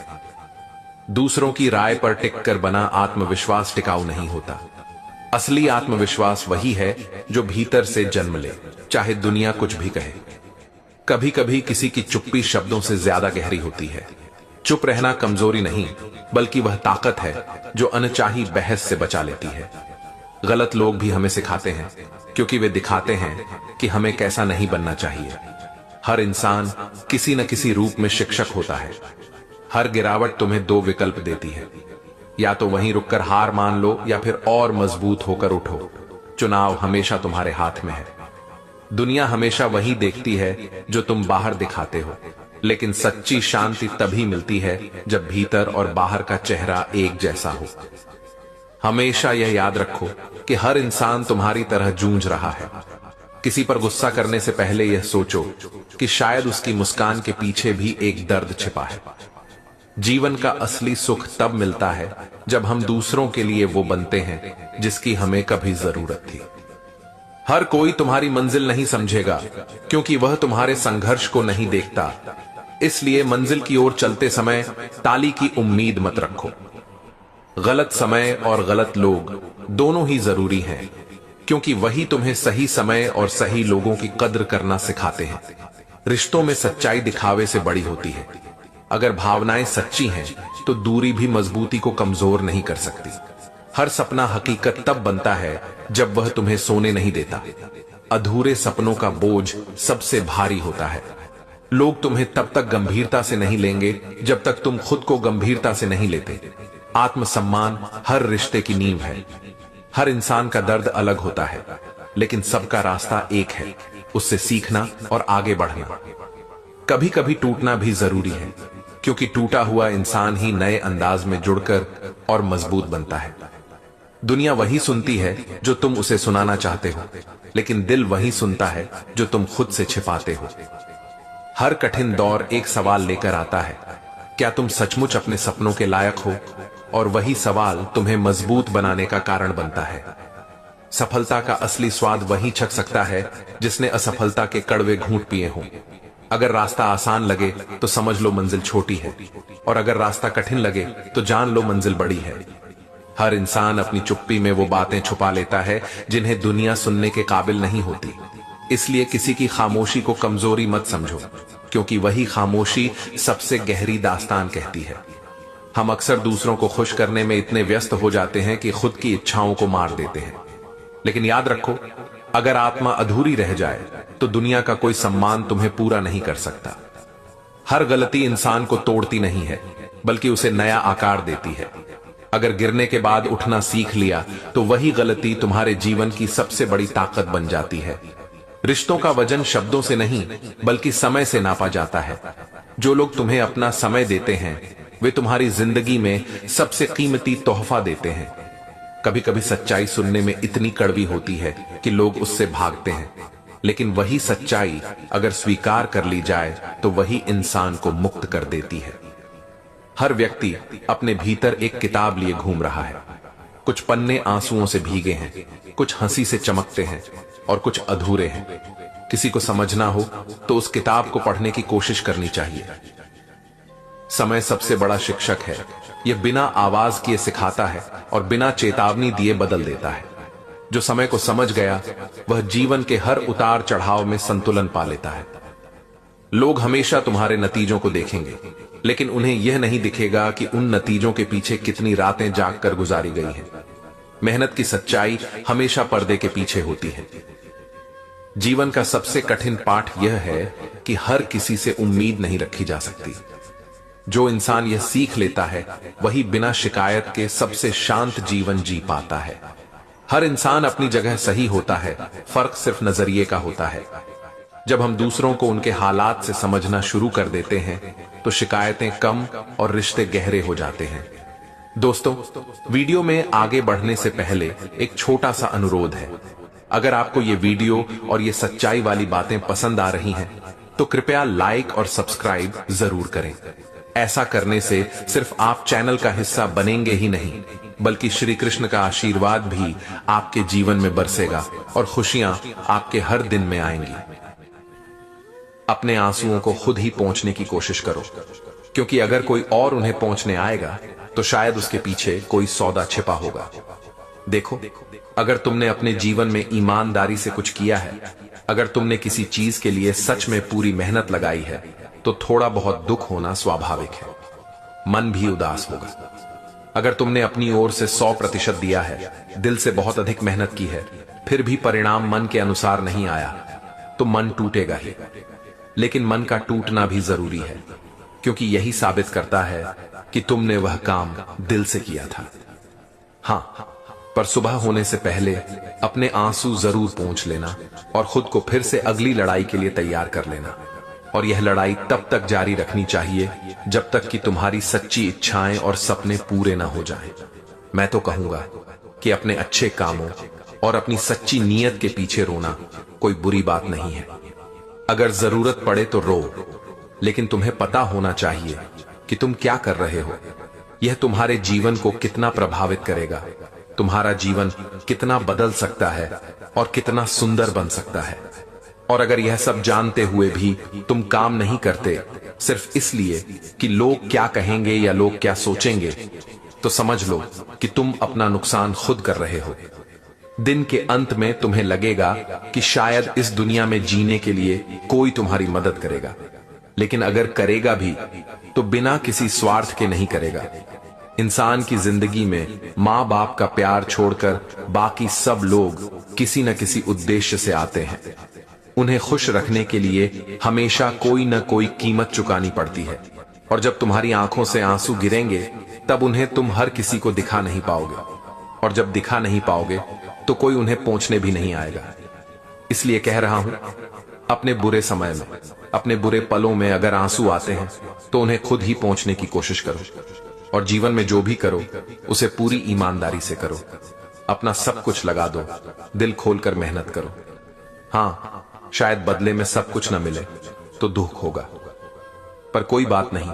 दूसरों की राय पर टिककर बना आत्मविश्वास टिकाऊ नहीं होता। असली आत्मविश्वास वही है जो भीतर से जन्म ले, चाहे दुनिया कुछ भी कहे। कभी कभी किसी की चुप्पी शब्दों से ज्यादा गहरी होती है। चुप रहना कमजोरी नहीं, बल्कि वह ताकत है जो अनचाही बहस से बचा लेती है। गलत लोग भी हमें सिखाते हैं, क्योंकि वे दिखाते हैं कि हमें कैसा नहीं बनना चाहिए। हर इंसान किसी न किसी रूप में शिक्षक होता है। हर गिरावट तुम्हें दो विकल्प देती है, या तो वहीं रुककर हार मान लो, या फिर और मजबूत होकर उठो। चुनाव हमेशा तुम्हारे हाथ में है। दुनिया हमेशा वही देखती है जो तुम बाहर दिखाते हो, लेकिन सच्ची शांति तभी मिलती है जब भीतर और बाहर का चेहरा एक जैसा हो। हमेशा यह याद रखो कि हर इंसान तुम्हारी तरह जूझ रहा है। किसी पर गुस्सा करने से पहले यह सोचो कि शायद उसकी मुस्कान के पीछे भी एक दर्द छिपा है। जीवन का असली सुख तब मिलता है जब हम दूसरों के लिए वो बनते हैं जिसकी हमें कभी जरूरत थी। हर कोई तुम्हारी मंजिल नहीं समझेगा क्योंकि वह तुम्हारे संघर्ष को नहीं देखता। इसलिए मंजिल की ओर चलते समय ताली की उम्मीद मत रखो। गलत समय और गलत लोग दोनों ही जरूरी हैं, क्योंकि वही तुम्हें सही समय और सही लोगों की कद्र करना सिखाते हैं। रिश्तों में सच्चाई दिखावे से बड़ी होती है। अगर भावनाएं सच्ची हैं तो दूरी भी मजबूती को कमजोर नहीं कर सकती। हर सपना हकीकत तब बनता है जब वह तुम्हें सोने नहीं देता। अधूरे सपनों का बोझ सबसे भारी होता है। लोग तुम्हें तब तक गंभीरता से नहीं लेंगे जब तक तुम खुद को गंभीरता से नहीं लेते। आत्मसम्मान हर रिश्ते की नींव है। हर इंसान का दर्द अलग होता है, लेकिन सबका रास्ता एक है, उससे सीखना और आगे बढ़ना। कभी कभी टूटना भी जरूरी है, क्योंकि टूटा हुआ इंसान ही नए अंदाज में जुड़कर और मजबूत बनता है। दुनिया वही सुनती है जो तुम उसे सुनाना चाहते हो, लेकिन दिल वही सुनता है जो तुम खुद से छिपाते हो। हर कठिन दौर एक सवाल लेकर आता है, क्या तुम सचमुच अपने सपनों के लायक हो? और वही सवाल तुम्हें मजबूत बनाने का कारण बनता है। सफलता का असली स्वाद वही चख सकता है जिसने असफलता के कड़वे घूंट पिए हों। अगर रास्ता आसान लगे तो समझ लो मंजिल छोटी है, और अगर रास्ता कठिन लगे तो जान लो मंजिल बड़ी है। हर इंसान अपनी चुप्पी में वो बातें छुपा लेता है जिन्हें दुनिया सुनने के काबिल नहीं होती। इसलिए किसी की खामोशी को कमजोरी मत समझो, क्योंकि वही खामोशी सबसे गहरी दास्तान कहती है। हम अक्सर दूसरों को खुश करने में इतने व्यस्त हो जाते हैं कि खुद की इच्छाओं को मार देते हैं। लेकिन याद रखो, अगर आत्मा अधूरी रह जाए तो दुनिया का कोई सम्मान तुम्हें पूरा नहीं कर सकता। हर गलती इंसान को तोड़ती नहीं है, बल्कि उसे नया आकार देती है। अगर गिरने के बाद उठना सीख लिया तो वही गलती तुम्हारे जीवन की सबसे बड़ी ताकत बन जाती है। रिश्तों का वजन शब्दों से नहीं, बल्कि समय से नापा जाता है। जो लोग तुम्हें अपना समय देते हैं वे तुम्हारी जिंदगी में सबसे कीमती तोहफा देते हैं। कभी कभी सच्चाई सुनने में इतनी कड़वी होती है कि लोग उससे भागते हैं, लेकिन वही सच्चाई अगर स्वीकार कर ली जाए तो वही इंसान को मुक्त कर देती है। हर व्यक्ति अपने भीतर एक किताब लिए घूम रहा है। कुछ पन्ने आंसुओं से भीगे हैं, कुछ हंसी से चमकते हैं और कुछ अधूरे हैं। किसी को समझना हो तो उस किताब को पढ़ने की कोशिश करनी चाहिए। समय सबसे बड़ा शिक्षक है। यह बिना आवाज किए सिखाता है और बिना चेतावनी दिए बदल देता है। जो समय को समझ गया वह जीवन के हर उतार चढ़ाव में संतुलन पा लेता है। लोग हमेशा तुम्हारे नतीजों को देखेंगे, लेकिन उन्हें यह नहीं दिखेगा कि उन नतीजों के पीछे कितनी रातें जागकर गुजारी गई हैं। मेहनत की सच्चाई हमेशा पर्दे के पीछे होती है। जीवन का सबसे कठिन पाठ यह है कि हर किसी से उम्मीद नहीं रखी जा सकती। जो इंसान यह सीख लेता है वही बिना शिकायत के सबसे शांत जीवन जी पाता है। हर इंसान अपनी जगह सही होता है, फर्क सिर्फ नजरिए का होता है। जब हम दूसरों को उनके हालात से समझना शुरू कर देते हैं तो शिकायतें कम और रिश्ते गहरे हो जाते हैं। दोस्तों, वीडियो में आगे बढ़ने से पहले एक छोटा सा अनुरोध है। अगर आपको ये वीडियो और ये सच्चाई वाली बातें पसंद आ रही हैं तो कृपया लाइक और सब्सक्राइब जरूर करें। ऐसा करने से सिर्फ आप चैनल का हिस्सा बनेंगे ही नहीं, बल्कि श्री कृष्ण का आशीर्वाद भी आपके जीवन में बरसेगा और खुशियां आपके हर दिन में आएंगी। अपने आंसुओं को खुद ही पोंछने की कोशिश करो, क्योंकि अगर कोई और उन्हें पोंछने आएगा तो शायद उसके पीछे कोई सौदा छिपा होगा। देखो, अगर तुमने अपने जीवन में ईमानदारी से कुछ किया है, अगर तुमने किसी चीज के लिए सच में पूरी मेहनत लगाई है, तो थोड़ा बहुत दुख होना स्वाभाविक है। मन भी उदास होगा। अगर तुमने अपनी ओर से 100% दिया है, दिल से बहुत अधिक मेहनत की है, फिर भी परिणाम मन के अनुसार नहीं आया, तो मन टूटेगा ही। लेकिन मन का टूटना भी जरूरी है, क्योंकि यही साबित करता है कि तुमने वह काम दिल से किया था। हाँ, पर सुबह होने से पहले अपने आंसू जरूर पोंछ लेना और खुद को फिर से अगली लड़ाई के लिए तैयार कर लेना। और यह लड़ाई तब तक जारी रखनी चाहिए जब तक कि तुम्हारी सच्ची इच्छाएं और सपने पूरे ना हो जाएं। मैं तो कहूंगा कि अपने अच्छे कामों और अपनी सच्ची नीयत के पीछे रोना कोई बुरी बात नहीं है। अगर जरूरत पड़े तो रो, लेकिन तुम्हें पता होना चाहिए कि तुम क्या कर रहे हो। यह तुम्हारे जीवन को कितना प्रभावित करेगा, तुम्हारा जीवन कितना बदल सकता है और कितना सुंदर बन सकता है। और अगर यह सब जानते हुए भी तुम काम नहीं करते सिर्फ इसलिए कि लोग क्या कहेंगे या लोग क्या सोचेंगे, तो समझ लो कि तुम अपना नुकसान खुद कर रहे हो। दिन के अंत में तुम्हें लगेगा कि शायद इस दुनिया में जीने के लिए कोई तुम्हारी मदद करेगा, लेकिन अगर करेगा भी तो बिना किसी स्वार्थ के नहीं करेगा। इंसान की जिंदगी में माँ बाप का प्यार छोड़कर बाकी सब लोग किसी न किसी उद्देश्य से आते हैं। उन्हें खुश रखने के लिए हमेशा कोई न कोई कीमत चुकानी पड़ती है, और जब तुम्हारी आंखों से आंसू गिरेंगे तब उन्हें तुम हर किसी को दिखा नहीं पाओगे, और जब दिखा नहीं पाओगे तो कोई उन्हें पहुंचने भी नहीं आएगा। इसलिए कह रहा हूं, अपने बुरे समय में, अपने बुरे पलों में अगर आंसू आते हैं तो उन्हें खुद ही पहुंचने की कोशिश करो, और जीवन में जो भी करो उसे पूरी ईमानदारी से करो। अपना सब कुछ लगा दो, दिल खोलकर मेहनत करो। हाँ, शायद बदले में सब कुछ न मिले तो दुख होगा, पर कोई बात नहीं,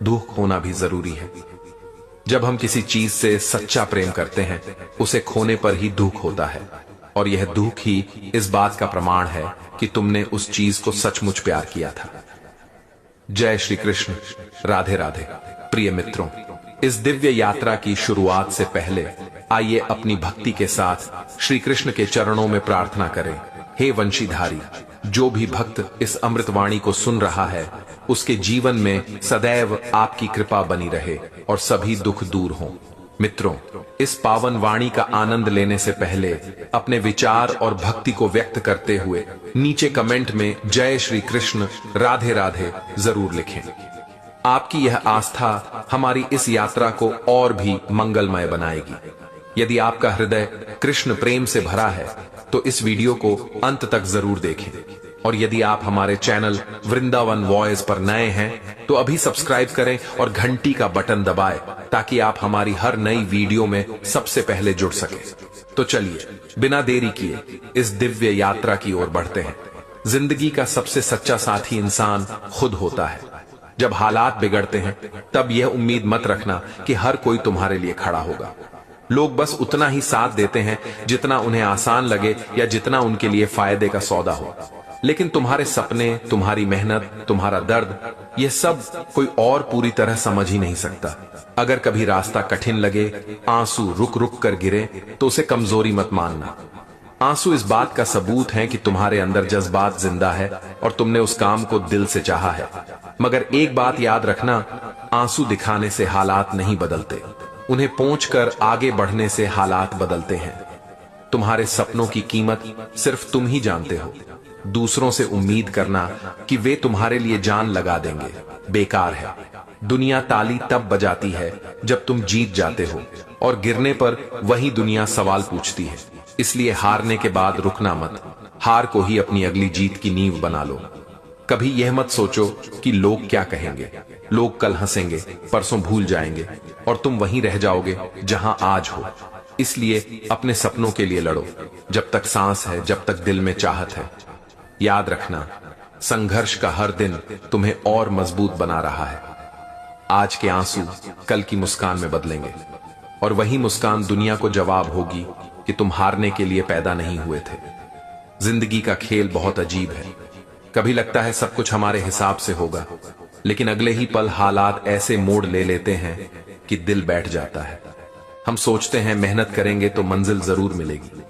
दुख होना भी जरूरी है। जब हम किसी चीज से सच्चा प्रेम करते हैं उसे खोने पर ही दुख होता है, और यह दुख ही इस बात का प्रमाण है कि तुमने उस चीज को सचमुच प्यार किया था। जय श्री कृष्ण, राधे राधे। प्रिय मित्रों, इस दिव्य यात्रा की शुरुआत से पहले आइए अपनी भक्ति के साथ श्री कृष्ण के चरणों में प्रार्थना करें। हे वंशीधारी, जो भी भक्त इस अमृतवाणी को सुन रहा है उसके जीवन में सदैव आपकी कृपा बनी रहे और सभी दुख दूर हों। मित्रों, इस पावन वाणी का आनंद लेने से पहले अपने विचार और भक्ति को व्यक्त करते हुए नीचे कमेंट में जय श्री कृष्ण, राधे राधे जरूर लिखें। आपकी यह आस्था हमारी इस यात्रा को और भी मंगलमय बनाएगी। यदि आपका हृदय कृष्ण प्रेम से भरा है तो इस वीडियो को अंत तक जरूर देखें, और यदि आप हमारे चैनल वृंदावन वॉइस पर नए हैं तो अभी सब्सक्राइब करें और घंटी का बटन दबाएं ताकि आप हमारी हर नई वीडियो में सबसे पहले जुड़ सकें। तो चलिए बिना देरी किए इस दिव्य यात्रा की ओर बढ़ते हैं। जिंदगी का सबसे सच्चा साथी इंसान खुद होता है। जब हालात बिगड़ते हैं तब यह उम्मीद मत रखना कि हर कोई तुम्हारे लिए खड़ा होगा। लोग बस उतना ही साथ देते हैं जितना उन्हें आसान लगे या जितना उनके लिए फायदे का सौदा हो, लेकिन तुम्हारे सपने, तुम्हारी मेहनत, तुम्हारा दर्द, यह सब कोई और पूरी तरह समझ ही नहीं सकता। अगर कभी रास्ता कठिन लगे, आंसू रुक रुक कर गिरे तो उसे कमजोरी मत मानना। आंसू इस बात का सबूत है कि तुम्हारे अंदर जज्बात जिंदा है और तुमने उस काम को दिल से चाहा है। मगर एक बात याद रखना, आंसू दिखाने से हालात नहीं बदलते, उन्हें पोंछकर आगे बढ़ने से हालात बदलते हैं। तुम्हारे सपनों की कीमत सिर्फ तुम ही जानते हो। दूसरों से उम्मीद करना कि वे तुम्हारे लिए जान लगा देंगे बेकार है। दुनिया ताली तब बजाती है जब तुम जीत जाते हो, और गिरने पर वही दुनिया सवाल पूछती है। इसलिए हारने के बाद रुकना मत, हार को ही अपनी अगली जीत की नींव बना लो। कभी यह मत सोचो कि लोग क्या कहेंगे। लोग कल हंसेंगे, परसों भूल जाएंगे, और तुम वहीं रह जाओगे जहां आज हो। इसलिए अपने सपनों के लिए लड़ो, जब तक सांस है, जब तक दिल में चाहत है। याद रखना, संघर्ष का हर दिन तुम्हें और मजबूत बना रहा है। आज के आंसू कल की मुस्कान में बदलेंगे, और वही मुस्कान दुनिया को जवाब होगी कि तुम हारने के लिए पैदा नहीं हुए थे। जिंदगी का खेल बहुत अजीब है। कभी लगता है सब कुछ हमारे हिसाब से होगा, लेकिन अगले ही पल हालात ऐसे मोड़ ले लेते हैं कि दिल बैठ जाता है। हम सोचते हैं मेहनत करेंगे तो मंजिल जरूर मिलेगी,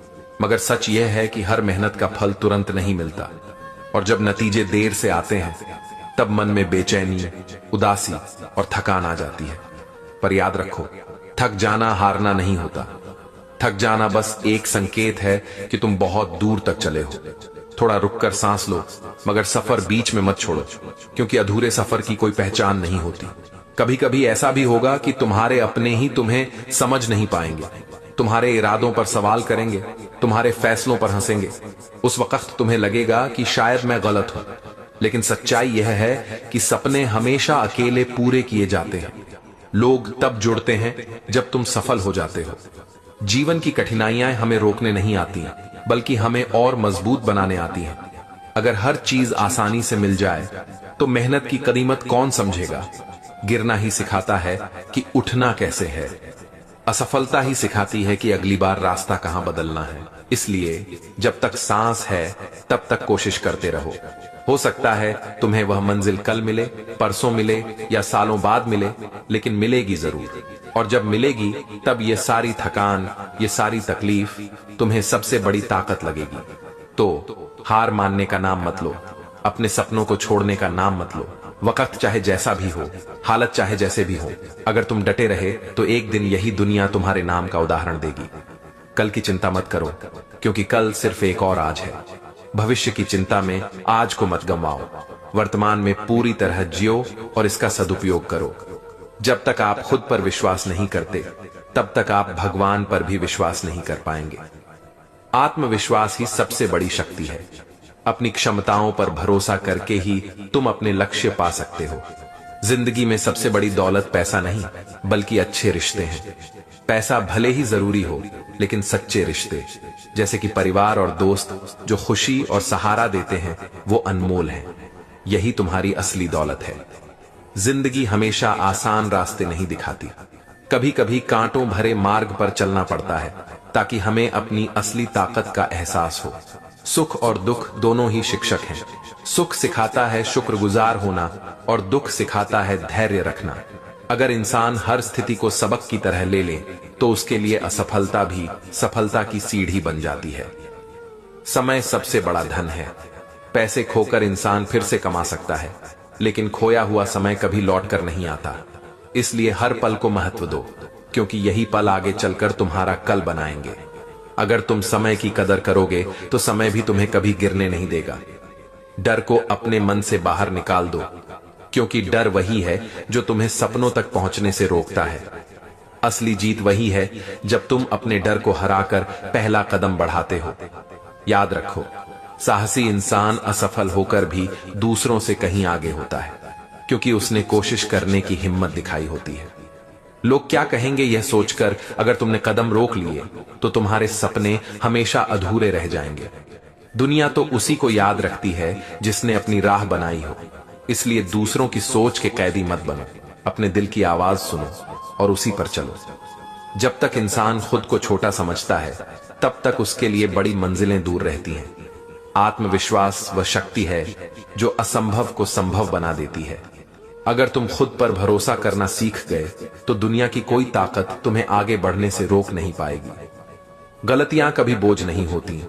मगर सच यह है कि हर मेहनत का फल तुरंत नहीं मिलता, और जब नतीजे देर से आते हैं तब मन में बेचैनी, उदासी और थकान आ जाती है। पर याद रखो, थक जाना हारना नहीं होता। थक जाना बस एक संकेत है कि तुम बहुत दूर तक चले हो। थोड़ा रुककर सांस लो, मगर सफर बीच में मत छोड़ो, क्योंकि अधूरे सफर की कोई पहचान नहीं होती। कभी कभी ऐसा भी होगा कि तुम्हारे अपने ही तुम्हें समझ नहीं पाएंगे, तुम्हारे इरादों पर सवाल करेंगे, तुम्हारे फैसलों पर हंसेंगे। उस वक्त तुम्हें लगेगा कि शायद मैं गलत हूं, लेकिन सच्चाई यह है कि सपने हमेशा अकेले पूरे किए जाते हैं। लोग तब जुड़ते हैं जब तुम सफल हो जाते हो। जीवन की कठिनाइयां हमें रोकने नहीं आती, बल्कि हमें और मजबूत बनाने आती हैं। अगर हर चीज आसानी से मिल जाए तो मेहनत की कीमत कौन समझेगा। गिरना ही सिखाता है कि उठना कैसे है। असफलता ही सिखाती है कि अगली बार रास्ता कहां बदलना है। इसलिए जब तक सांस है तब तक कोशिश करते रहो। हो सकता है तुम्हें वह मंजिल कल मिले, परसों मिले या सालों बाद मिले, लेकिन मिलेगी जरूर। और जब मिलेगी तब ये सारी थकान, ये सारी तकलीफ तुम्हें सबसे बड़ी ताकत लगेगी। तो हार मानने का नाम मत लो, अपने सपनों को छोड़ने का नाम मत लो। वक्त चाहे जैसा भी हो, हालत चाहे जैसे भी हो, अगर तुम डटे रहे तो एक दिन यही दुनिया तुम्हारे नाम का उदाहरण देगी। कल की चिंता मत करो, क्योंकि कल सिर्फ एक और आज है। भविष्य की चिंता में आज को मत गंवाओ। वर्तमान में पूरी तरह जियो और इसका सदुपयोग करो। जब तक आप खुद पर विश्वास नहीं करते, तब तक आप भगवान पर भी विश्वास नहीं कर पाएंगे। आत्मविश्वास ही सबसे बड़ी शक्ति है। अपनी क्षमताओं पर भरोसा करके ही तुम अपने लक्ष्य पा सकते हो। जिंदगी में सबसे बड़ी दौलत पैसा नहीं, बल्कि अच्छे रिश्ते हैं। पैसा भले ही जरूरी हो, लेकिन सच्चे रिश्ते, जैसे कि परिवार और दोस्त जो खुशी और सहारा देते हैं, वो अनमोल हैं। यही तुम्हारी असली दौलत है। जिंदगी हमेशा आसान रास्ते नहीं दिखाती। कभी कभी कांटों भरे मार्ग पर चलना पड़ता है, ताकि हमें अपनी असली ताकत का एहसास हो। सुख और दुख दोनों ही शिक्षक हैं। सुख सिखाता है शुक्रगुजार होना और दुख सिखाता है धैर्य रखना। अगर इंसान हर स्थिति को सबक की तरह ले ले, तो उसके लिए असफलता भी सफलता की सीढ़ी बन जाती है। समय सबसे बड़ा धन है। पैसे खोकर इंसान फिर से कमा सकता है, लेकिन खोया हुआ समय कभी लौट कर नहीं आता। इसलिए हर पल को महत्व दो, क्योंकि यही पल आगे चलकर तुम्हारा कल बनाएंगे। अगर तुम समय की कदर करोगे तो समय भी तुम्हें कभी गिरने नहीं देगा। डर को अपने मन से बाहर निकाल दो, क्योंकि डर वही है जो तुम्हें सपनों तक पहुंचने से रोकता है। असली जीत वही है जब तुम अपने डर को हराकर पहला कदम बढ़ाते हो। याद रखो, साहसी इंसान असफल होकर भी दूसरों से कहीं आगे होता है, क्योंकि उसने कोशिश करने की हिम्मत दिखाई होती है। लोग क्या कहेंगे यह सोचकर अगर तुमने कदम रोक लिए, तो तुम्हारे सपने हमेशा अधूरे रह जाएंगे। दुनिया तो उसी को याद रखती है जिसने अपनी राह बनाई हो। इसलिए दूसरों की सोच के कैदी मत बनो, अपने दिल की आवाज सुनो और उसी पर चलो। जब तक इंसान खुद को छोटा समझता है, तब तक उसके लिए बड़ी मंजिलें दूर रहती हैं। आत्मविश्वास वह शक्ति है जो असंभव को संभव बना देती है। अगर तुम खुद पर भरोसा करना सीख गए, तो दुनिया की कोई ताकत तुम्हें आगे बढ़ने से रोक नहीं पाएगी। गलतियां कभी बोझ नहीं होती,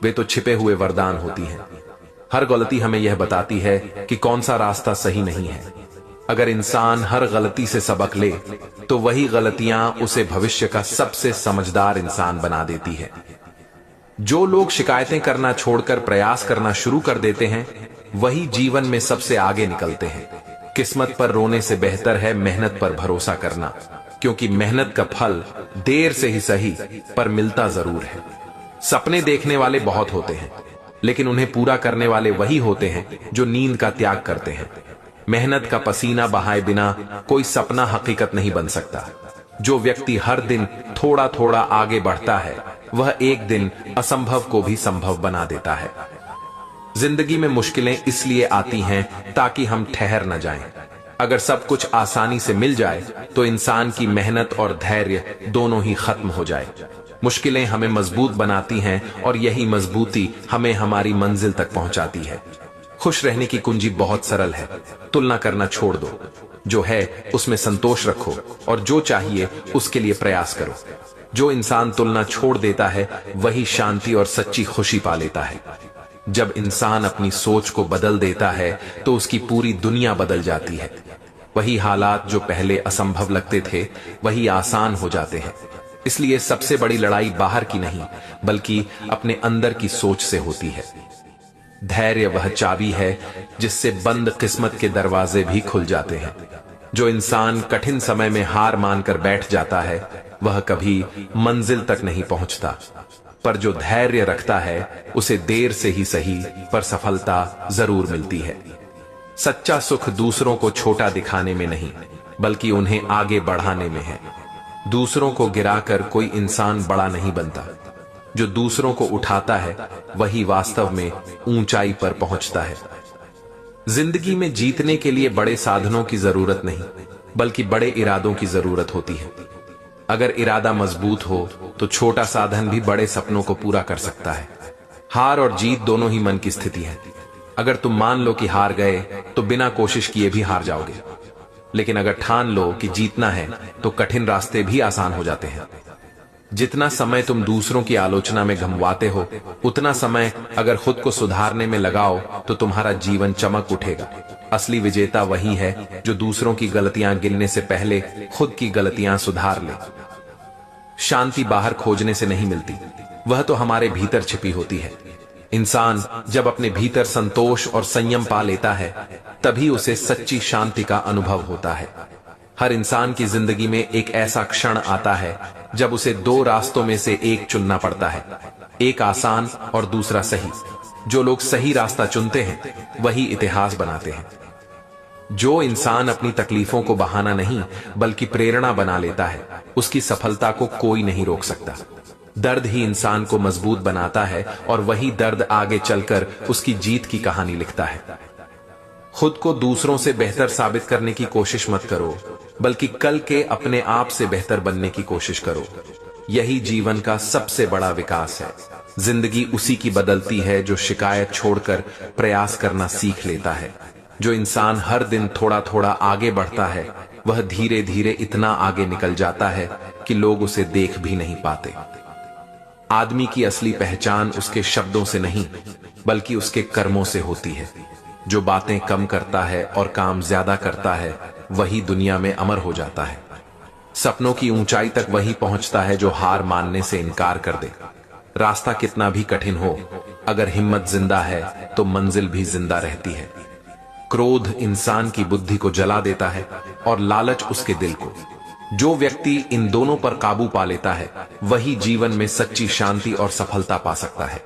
वे तो छिपे हुए वरदान होती हैं। हर गलती हमें यह बताती है कि कौन सा रास्ता सही नहीं है। अगर इंसान हर गलती से सबक ले, तो वही गलतियां उसे भविष्य का सबसे समझदार इंसान बना देती है। जो लोग शिकायतें करना छोड़कर प्रयास करना शुरू कर देते हैं, वही जीवन में सबसे आगे निकलते हैं। किस्मत पर रोने से बेहतर है मेहनत पर भरोसा करना, क्योंकि मेहनत का फल देर से ही सही पर मिलता जरूर है। सपने देखने वाले बहुत होते हैं, लेकिन उन्हें पूरा करने वाले वही होते हैं जो नींद का त्याग करते हैं। मेहनत का पसीना बहाए बिना कोई सपना हकीकत नहीं बन सकता। जो व्यक्ति हर दिन थोड़ा थोड़ा आगे बढ़ता है, वह एक दिन असंभव को भी संभव बना देता है। जिंदगी में मुश्किलें इसलिए आती हैं ताकि हम ठहर न जाएं। अगर सब कुछ आसानी से मिल जाए, तो इंसान की मेहनत और धैर्य दोनों ही खत्म हो जाए। मुश्किलें हमें मजबूत बनाती हैं और यही मजबूती हमें हमारी मंजिल तक पहुंचाती है। खुश रहने की कुंजी बहुत सरल है। तुलना करना छोड़ दो, जो है उसमें संतोष रखो और जो चाहिए उसके लिए प्रयास करो। जो इंसान तुलना छोड़ देता है, वही शांति और सच्ची खुशी पा लेता है। जब इंसान अपनी सोच को बदल देता है, तो उसकी पूरी दुनिया बदल जाती है। वही हालात जो पहले असंभव लगते थे, वही आसान हो जाते हैं। इसलिए सबसे बड़ी लड़ाई बाहर की नहीं, बल्कि अपने अंदर की सोच से होती है। धैर्य वह चाबी है जिससे बंद किस्मत के दरवाजे भी खुल जाते हैं। जो इंसान कठिन समय में हार मानकर बैठ जाता है, वह कभी मंजिल तक नहीं पहुंचता। पर जो धैर्य रखता है उसे देर से ही सही पर सफलता जरूर मिलती है। सच्चा सुख दूसरों को छोटा दिखाने में नहीं, बल्कि उन्हें आगे बढ़ाने में है। दूसरों को गिराकर कोई इंसान बड़ा नहीं बनता। जो दूसरों को उठाता है वही वास्तव में ऊंचाई पर पहुंचता है। जिंदगी में जीतने के लिए बड़े साधनों की जरूरत नहीं, बल्कि बड़े इरादों की जरूरत होती है। अगर इरादा मजबूत हो तो छोटा साधन भी बड़े सपनों को पूरा कर सकता है। हार और जीत दोनों ही मन की स्थिति है। अगर तुम मान लो कि हार गए तो बिना कोशिश किए भी हार जाओगे, लेकिन अगर ठान लो कि जीतना है तो कठिन रास्ते भी आसान हो जाते हैं। जितना समय तुम दूसरों की आलोचना में गंवाते हो, उतना समय अगर खुद को सुधारने में लगाओ तो तुम्हारा जीवन चमक उठेगा। असली विजेता वही है जो दूसरों की गलतियां गिनने से पहले खुद की गलतियां सुधार ले। शांति बाहर खोजने से नहीं मिलती, वह तो हमारे भीतर छिपी होती है। इंसान जब अपने भीतर संतोष और संयम पा लेता है, तभी उसे सच्ची शांति का अनुभव होता है। हर इंसान की जिंदगी में एक ऐसा क्षण आता है जब उसे दो रास्तों में से एक चुनना पड़ता है, एक आसान और दूसरा सही। जो लोग सही रास्ता चुनते हैं वही इतिहास बनाते हैं। जो इंसान अपनी तकलीफों को बहाना नहीं बल्कि प्रेरणा बना लेता है, उसकी सफलता को कोई नहीं रोक सकता। दर्द ही इंसान को मजबूत बनाता है और वही दर्द आगे चलकर उसकी जीत की कहानी लिखता है। खुद को दूसरों से बेहतर साबित करने की कोशिश मत करो, बल्कि कल के अपने आप से बेहतर बनने की कोशिश करो। यही जीवन का सबसे बड़ा विकास है। जिंदगी उसी की बदलती है जो शिकायत छोड़कर प्रयास करना सीख लेता है। जो इंसान हर दिन थोड़ा थोड़ा आगे बढ़ता है, वह धीरे धीरे इतना आगे निकल जाता है कि लोग उसे देख भी नहीं पाते। आदमी की असली पहचान उसके शब्दों से नहीं, बल्कि उसके कर्मों से होती है। जो बातें कम करता है और काम ज्यादा करता है, वही दुनिया में अमर हो जाता है। सपनों की ऊंचाई तक वही पहुंचता है जो हार मानने से इनकार कर दे। रास्ता कितना भी कठिन हो, अगर हिम्मत जिंदा है तो मंजिल भी जिंदा रहती है। क्रोध इंसान की बुद्धि को जला देता है और लालच उसके दिल को। जो व्यक्ति इन दोनों पर काबू पा लेता है, वही जीवन में सच्ची शांति और सफलता पा सकता है।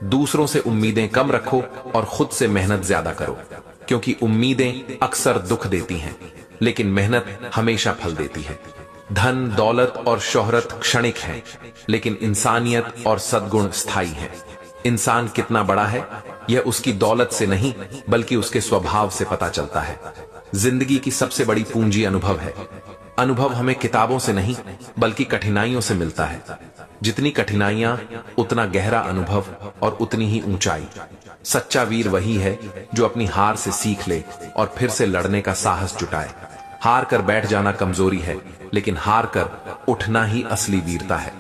दूसरों से उम्मीदें कम रखो और खुद से मेहनत ज्यादा करो, क्योंकि उम्मीदें अक्सर दुख देती हैं, लेकिन मेहनत हमेशा फल देती है। धन, दौलत और शोहरत क्षणिक हैं, लेकिन इंसानियत और सद्गुण स्थायी हैं। इंसान कितना बड़ा है, यह उसकी दौलत से नहीं बल्कि उसके स्वभाव से पता चलता है। जिंदगी की सबसे बड़ी पूंजी अनुभव है। अनुभव हमें किताबों से नहीं बल्कि कठिनाइयों से मिलता है। जितनी कठिनाइयां उतना गहरा अनुभव और उतनी ही ऊंचाई। सच्चा वीर वही है जो अपनी हार से सीख ले और फिर से लड़ने का साहस जुटाए। हार कर बैठ जाना कमजोरी है, लेकिन हार कर उठना ही असली वीरता है।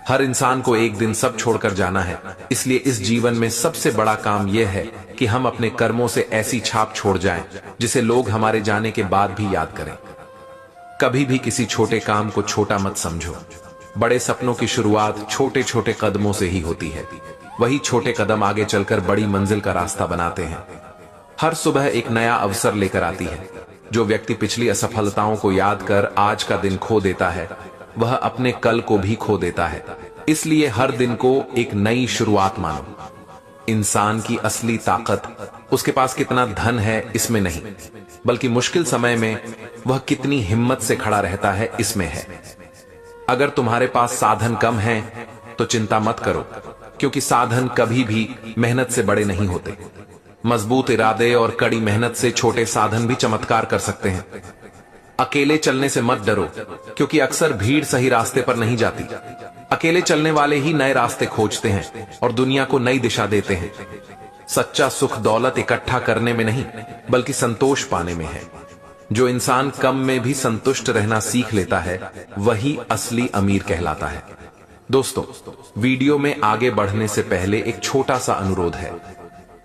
हर इंसान को एक दिन सब छोड़कर जाना है, इसलिए इस जीवन में सबसे बड़ा काम यह है कि हम अपने कर्मों से ऐसी छाप छोड़ जाएं जिसे लोग हमारे जाने के बाद भी याद करें। कभी भी किसी छोटे काम को छोटा मत समझो। बड़े सपनों की शुरुआत छोटे छोटे कदमों से ही होती है। वही छोटे कदम आगे चलकर बड़ी मंजिल का रास्ता बनाते हैं। हर सुबह एक नया अवसर लेकर आती है। जो व्यक्ति पिछली असफलताओं को याद कर आज का दिन खो देता है, वह अपने कल को भी खो देता है। इसलिए हर दिन को एक नई शुरुआत मानो। इंसान की असली ताकत उसके पास कितना धन है इसमें नहीं, बल्कि मुश्किल समय में वह कितनी हिम्मत से खड़ा रहता है इसमें है। अगर तुम्हारे पास साधन कम है तो चिंता मत करो, क्योंकि साधन कभी भी मेहनत से बड़े नहीं होते। मजबूत इरादे और कड़ी मेहनत से छोटे साधन भी चमत्कार कर सकते हैं। अकेले चलने से मत डरो, क्योंकि अक्सर भीड़ सही रास्ते पर नहीं जाती। अकेले चलने वाले ही नए रास्ते खोजते हैं और दुनिया को नई दिशा देते हैं। सच्चा सुख दौलत इकट्ठा करने में नहीं बल्कि संतोष पाने में है। जो इंसान कम में भी संतुष्ट रहना सीख लेता है, वही असली अमीर कहलाता है। दोस्तों, वीडियो में आगे बढ़ने से पहले एक छोटा सा अनुरोध है।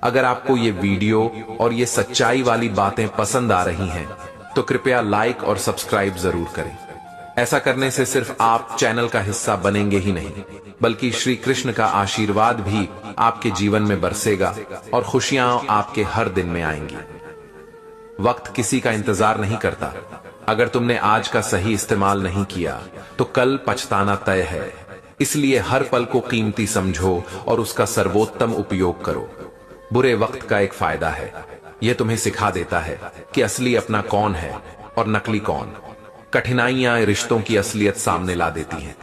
अगर आपको ये वीडियो और ये सच्चाई वाली बातें पसंद आ रही हैं, तो कृपया लाइक और सब्सक्राइब जरूर करें। ऐसा करने से सिर्फ आप चैनल का हिस्सा बनेंगे ही नहीं, बल्कि श्री कृष्ण का आशीर्वाद भी आपके जीवन में बरसेगा और खुशियां आपके हर दिन में आएंगी। वक्त किसी का इंतजार नहीं करता। अगर तुमने आज का सही इस्तेमाल नहीं किया तो कल पछताना तय है। इसलिए हर पल को कीमती समझो और उसका सर्वोत्तम उपयोग करो। बुरे वक्त का एक फायदा है, यह तुम्हें सिखा देता है कि असली अपना कौन है और नकली कौन। कठिनाइयां रिश्तों की असलियत सामने ला देती हैं।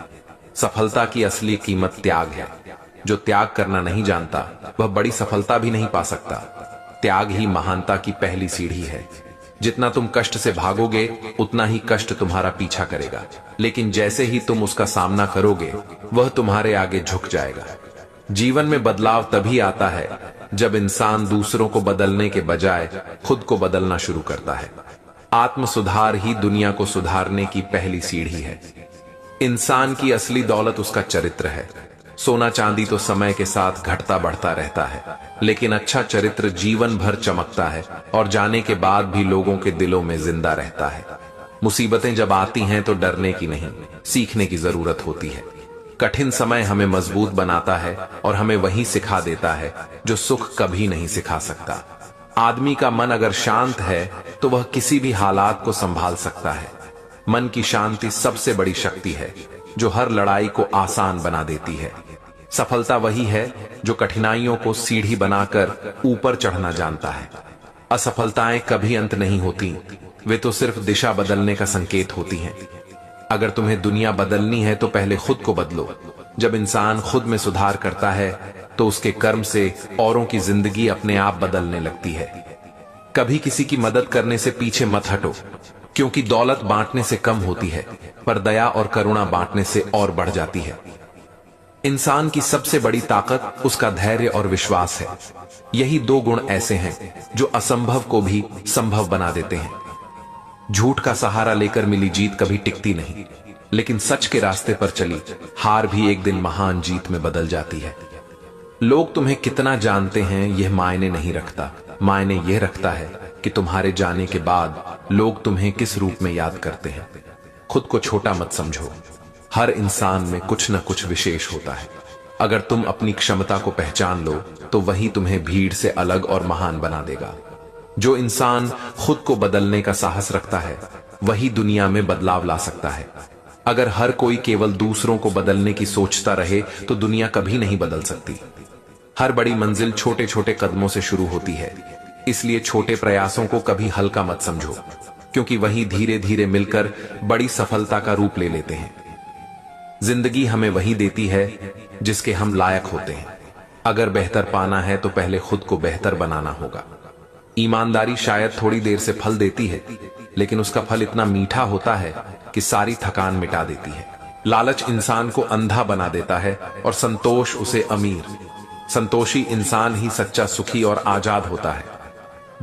सफलता की असली कीमत त्याग है। जो त्याग करना नहीं जानता वह बड़ी सफलता भी नहीं पा सकता। त्याग ही महानता की पहली सीढ़ी है। जितना तुम कष्ट से भागोगे उतना ही कष्ट तुम्हारा पीछा करेगा, लेकिन जैसे ही तुम उसका सामना करोगे वह तुम्हारे आगे झुक जाएगा। जीवन में बदलाव तभी आता है जब इंसान दूसरों को बदलने के बजाय खुद को बदलना शुरू करता है। आत्म सुधार ही दुनिया को सुधारने की पहली सीढ़ी है। इंसान की असली दौलत उसका चरित्र है। सोना चांदी तो समय के साथ घटता बढ़ता रहता है, लेकिन अच्छा चरित्र जीवन भर चमकता है और जाने के बाद भी लोगों के दिलों में जिंदा रहता है। मुसीबतें जब आती हैं तो डरने की नहीं, सीखने की जरूरत होती है। कठिन समय हमें मजबूत बनाता है और हमें वही सिखा देता है जो सुख कभी नहीं सिखा सकता। आदमी का मन अगर शांत है तो वह किसी भी हालात को संभाल सकता है। मन की शांति सबसे बड़ी शक्ति है जो हर लड़ाई को आसान बना देती है। सफलता वही है जो कठिनाइयों को सीढ़ी बनाकर ऊपर चढ़ना जानता है। असफलताएं कभी अंत नहीं होती, वे तो सिर्फ दिशा बदलने का संकेत होती हैं। अगर तुम्हें दुनिया बदलनी है तो पहले खुद को बदलो। जब इंसान खुद में सुधार करता है तो उसके कर्म से औरों की जिंदगी अपने आप बदलने लगती है। कभी किसी की मदद करने से पीछे मत हटो, क्योंकि दौलत बांटने से कम होती है, पर दया और करुणा बांटने से और बढ़ जाती है। इंसान की सबसे बड़ी ताकत उसका धैर्य और विश्वास है। यही दो गुण ऐसे हैं जो असंभव को भी संभव बना देते हैं। झूठ का सहारा लेकर मिली जीत कभी टिकती नहीं, लेकिन सच के रास्ते पर चली हार भी एक दिन महान जीत में बदल जाती है। लोग तुम्हें कितना जानते हैं यह मायने नहीं रखता, मायने यह रखता है कि तुम्हारे जाने के बाद लोग तुम्हें किस रूप में याद करते हैं। खुद को छोटा मत समझो। हर इंसान में कुछ न कुछ विशेष होता है। अगर तुम अपनी क्षमता को पहचान लो तो वही तुम्हें भीड़ से अलग और महान बना देगा। जो इंसान खुद को बदलने का साहस रखता है वही दुनिया में बदलाव ला सकता है। अगर हर कोई केवल दूसरों को बदलने की सोचता रहे तो दुनिया कभी नहीं बदल सकती। हर बड़ी मंजिल छोटे छोटे कदमों से शुरू होती है, इसलिए छोटे प्रयासों को कभी हल्का मत समझो, क्योंकि वही धीरे धीरे मिलकर बड़ी सफलता का रूप ले लेते हैं। जिंदगी हमें वही देती है जिसके हम लायक होते हैं। अगर बेहतर पाना है तो पहले खुद को बेहतर बनाना होगा। ईमानदारी शायद थोड़ी देर से फल देती है, लेकिन उसका फल इतना मीठा होता है कि सारी थकान मिटा देती है। लालच इंसान को अंधा बना देता है और संतोष उसे अमीर। संतोषी इंसान ही सच्चा सुखी और आजाद होता है।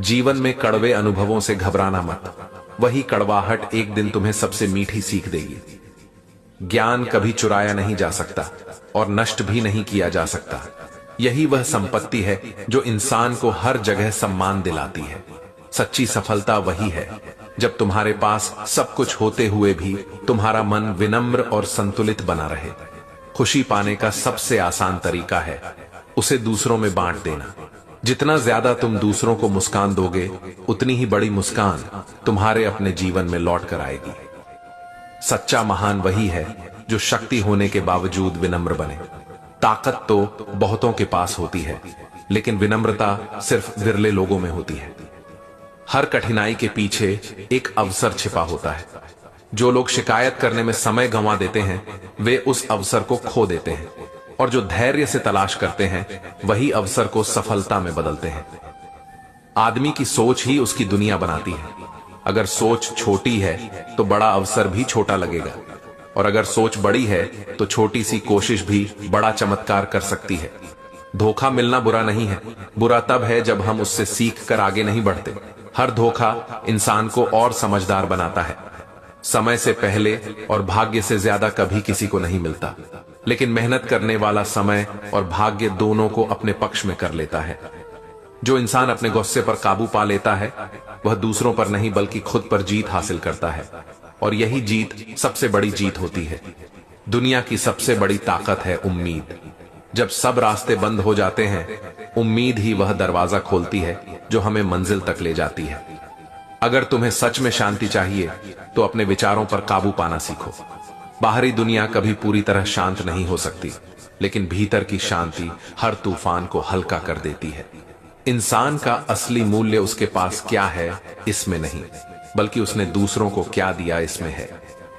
जीवन में कड़वे अनुभवों से घबराना मत, वही कड़वाहट एक दिन तुम्हें सबसे मीठी सीख देगी। ज्ञान कभी चुराया नहीं जा सकता और नष्ट भी नहीं किया जा सकता। यही वह संपत्ति है जो इंसान को हर जगह सम्मान दिलाती है। सच्ची सफलता वही है जब तुम्हारे पास सब कुछ होते हुए भी तुम्हारा मन विनम्र और संतुलित बना रहे। खुशी पाने का सबसे आसान तरीका है उसे दूसरों में बांट देना। जितना ज्यादा तुम दूसरों को मुस्कान दोगे उतनी ही बड़ी मुस्कान तुम्हारे अपने जीवन में लौट कर आएगी। सच्चा महान वही है जो शक्ति होने के बावजूद विनम्र बने। ताकत तो बहुतों के पास होती है, लेकिन विनम्रता सिर्फ विरले लोगों में होती है। हर कठिनाई के पीछे एक अवसर छिपा होता है। जो लोग शिकायत करने में समय गंवा देते हैं वे उस अवसर को खो देते हैं, और जो धैर्य से तलाश करते हैं वही अवसर को सफलता में बदलते हैं। आदमी की सोच ही उसकी दुनिया बनाती है। अगर सोच छोटी है तो बड़ा अवसर भी छोटा लगेगा, और अगर सोच बड़ी है तो छोटी सी कोशिश भी बड़ा चमत्कार कर सकती है। धोखा मिलना बुरा नहीं है, बुरा तब है जब हम उससे सीख कर आगे नहीं बढ़ते। हर धोखा इंसान को और समझदार बनाता है। समय से पहले और भाग्य से ज्यादा कभी किसी को नहीं मिलता, लेकिन मेहनत करने वाला समय और भाग्य दोनों को अपने पक्ष में कर लेता है। जो इंसान अपने गुस्से पर काबू पा लेता है वह दूसरों पर नहीं बल्कि खुद पर जीत हासिल करता है, और यही जीत सबसे बड़ी जीत होती है। दुनिया की सबसे बड़ी ताकत है उम्मीद। जब सब रास्ते बंद हो जाते हैं उम्मीद ही वह दरवाजा खोलती है जो हमें मंजिल तक ले जाती है। अगर तुम्हें सच में शांति चाहिए तो अपने विचारों पर काबू पाना सीखो। बाहरी दुनिया कभी पूरी तरह शांत नहीं हो सकती, लेकिन भीतर की शांति हर तूफान को हल्का कर देती है। इंसान का असली मूल्य उसके पास क्या है इसमें नहीं, बल्कि उसने दूसरों को क्या दिया इसमें है।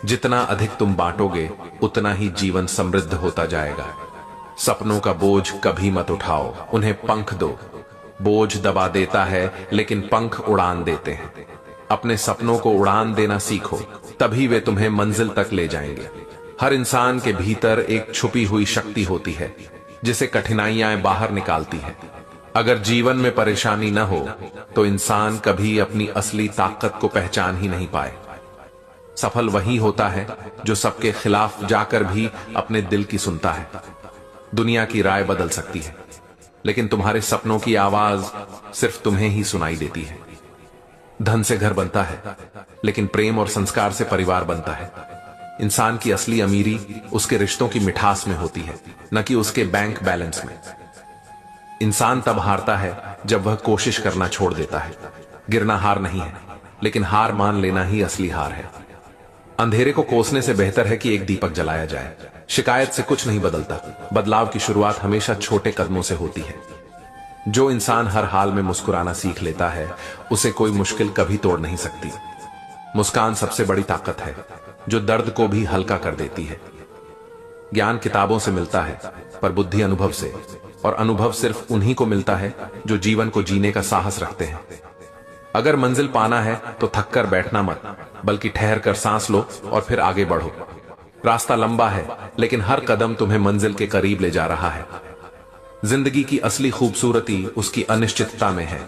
जितना अधिक तुम बांटोगे, उतना ही जीवन समृद्ध होता जाएगा। सपनों का बोझ कभी मत उठाओ, उन्हें पंख दो। बोझ दबा देता है, लेकिन पंख उड़ान देते हैं। अपने सपनों को उड़ान देना सीखो, तभी वे तुम्हें मंजिल तक ले जाएंगे। हर इंसान के भीतर एक छुपी हुई शक्ति होती है, जिसे कठिनाइयां बाहर निकालती है। अगर जीवन में परेशानी न हो, तो इंसान कभी अपनी असली ताकत को पहचान ही नहीं पाए। सफल वही होता है जो सबके खिलाफ जाकर भी अपने दिल की सुनता है। दुनिया की राय बदल सकती है, लेकिन तुम्हारे सपनों की आवाज सिर्फ तुम्हें ही सुनाई देती है। धन से घर बनता है, लेकिन प्रेम और संस्कार से परिवार बनता है। इंसान की असली अमीरी उसके रिश्तों की मिठास में होती है, न कि उसके बैंक बैलेंस में। इंसान तब हारता है जब वह कोशिश करना छोड़ देता है। गिरना हार नहीं है, लेकिन हार मान लेना ही असली हार है। अंधेरे को कोसने से बेहतर है कि एक दीपक जलाया जाए। शिकायत से कुछ नहीं बदलता, बदलाव की शुरुआत हमेशा छोटे कदमों से होती है। जो इंसान हर हाल में मुस्कुराना सीख लेता है, उसे कोई मुश्किल कभी तोड़ नहीं सकती। मुस्कान सबसे बड़ी ताकत है, जो दर्द को भी हल्का कर देती है। ज्ञान किताबों से मिलता है, पर बुद्धि अनुभव से, और अनुभव सिर्फ उन्हीं को मिलता है जो जीवन को जीने का साहस रखते हैं। अगर मंजिल पाना है तो थक कर बैठना मत, बल्कि ठहर कर सांस लो और फिर आगे बढ़ो। रास्ता लंबा है, लेकिन हर कदम तुम्हें मंजिल के करीब ले जा रहा है। जिंदगी की असली खूबसूरती उसकी अनिश्चितता में है।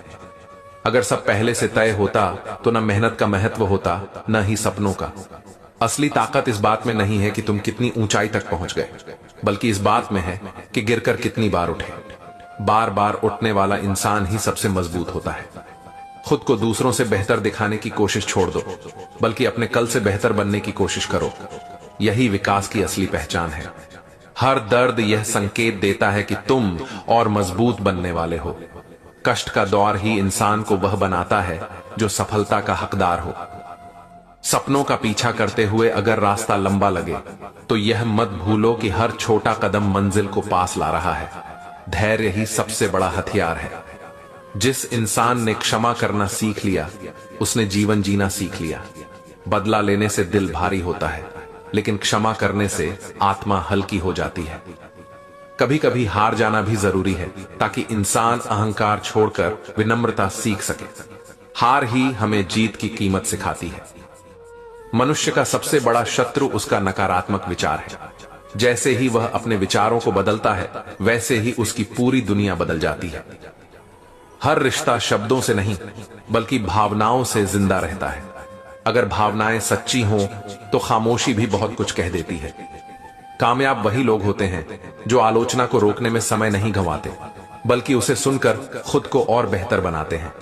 अगर सब पहले से तय होता तो न मेहनत का महत्व होता, न ही सपनों का। असली ताकत इस बात में नहीं है कि तुम कितनी ऊंचाई तक पहुंच गए, बल्कि इस बात में है कि गिरकर कितनी बार उठे। बार बार उठने वाला इंसान ही सबसे मजबूत होता है। खुद को दूसरों से बेहतर दिखाने की कोशिश छोड़ दो, बल्कि अपने कल से बेहतर बनने की कोशिश करो। यही विकास की असली पहचान है। हर दर्द यह संकेत देता है कि तुम और मजबूत बनने वाले हो। कष्ट का दौर ही इंसान को वह बनाता है जो सफलता का हकदार हो। सपनों का पीछा करते हुए अगर रास्ता लंबा लगे, तो यह मत भूलो कि हर छोटा कदम मंजिल को पास ला रहा है। धैर्य ही सबसे बड़ा हथियार है। जिस इंसान ने क्षमा करना सीख लिया, उसने जीवन जीना सीख लिया। बदला लेने से दिल भारी होता है, लेकिन क्षमा करने से आत्मा हल्की हो जाती है। कभी कभी हार जाना भी जरूरी है, ताकि इंसान अहंकार छोड़कर विनम्रता सीख सके। हार ही हमें जीत की कीमत सिखाती है। मनुष्य का सबसे बड़ा शत्रु उसका नकारात्मक विचार है। जैसे ही वह अपने विचारों को बदलता है, वैसे ही उसकी पूरी दुनिया बदल जाती है। हर रिश्ता शब्दों से नहीं, बल्कि भावनाओं से जिंदा रहता है। अगर भावनाएं सच्ची हों, तो खामोशी भी बहुत कुछ कह देती है। कामयाब वही लोग होते हैं जो आलोचना को रोकने में समय नहीं गंवाते, बल्कि उसे सुनकर खुद को और बेहतर बनाते हैं।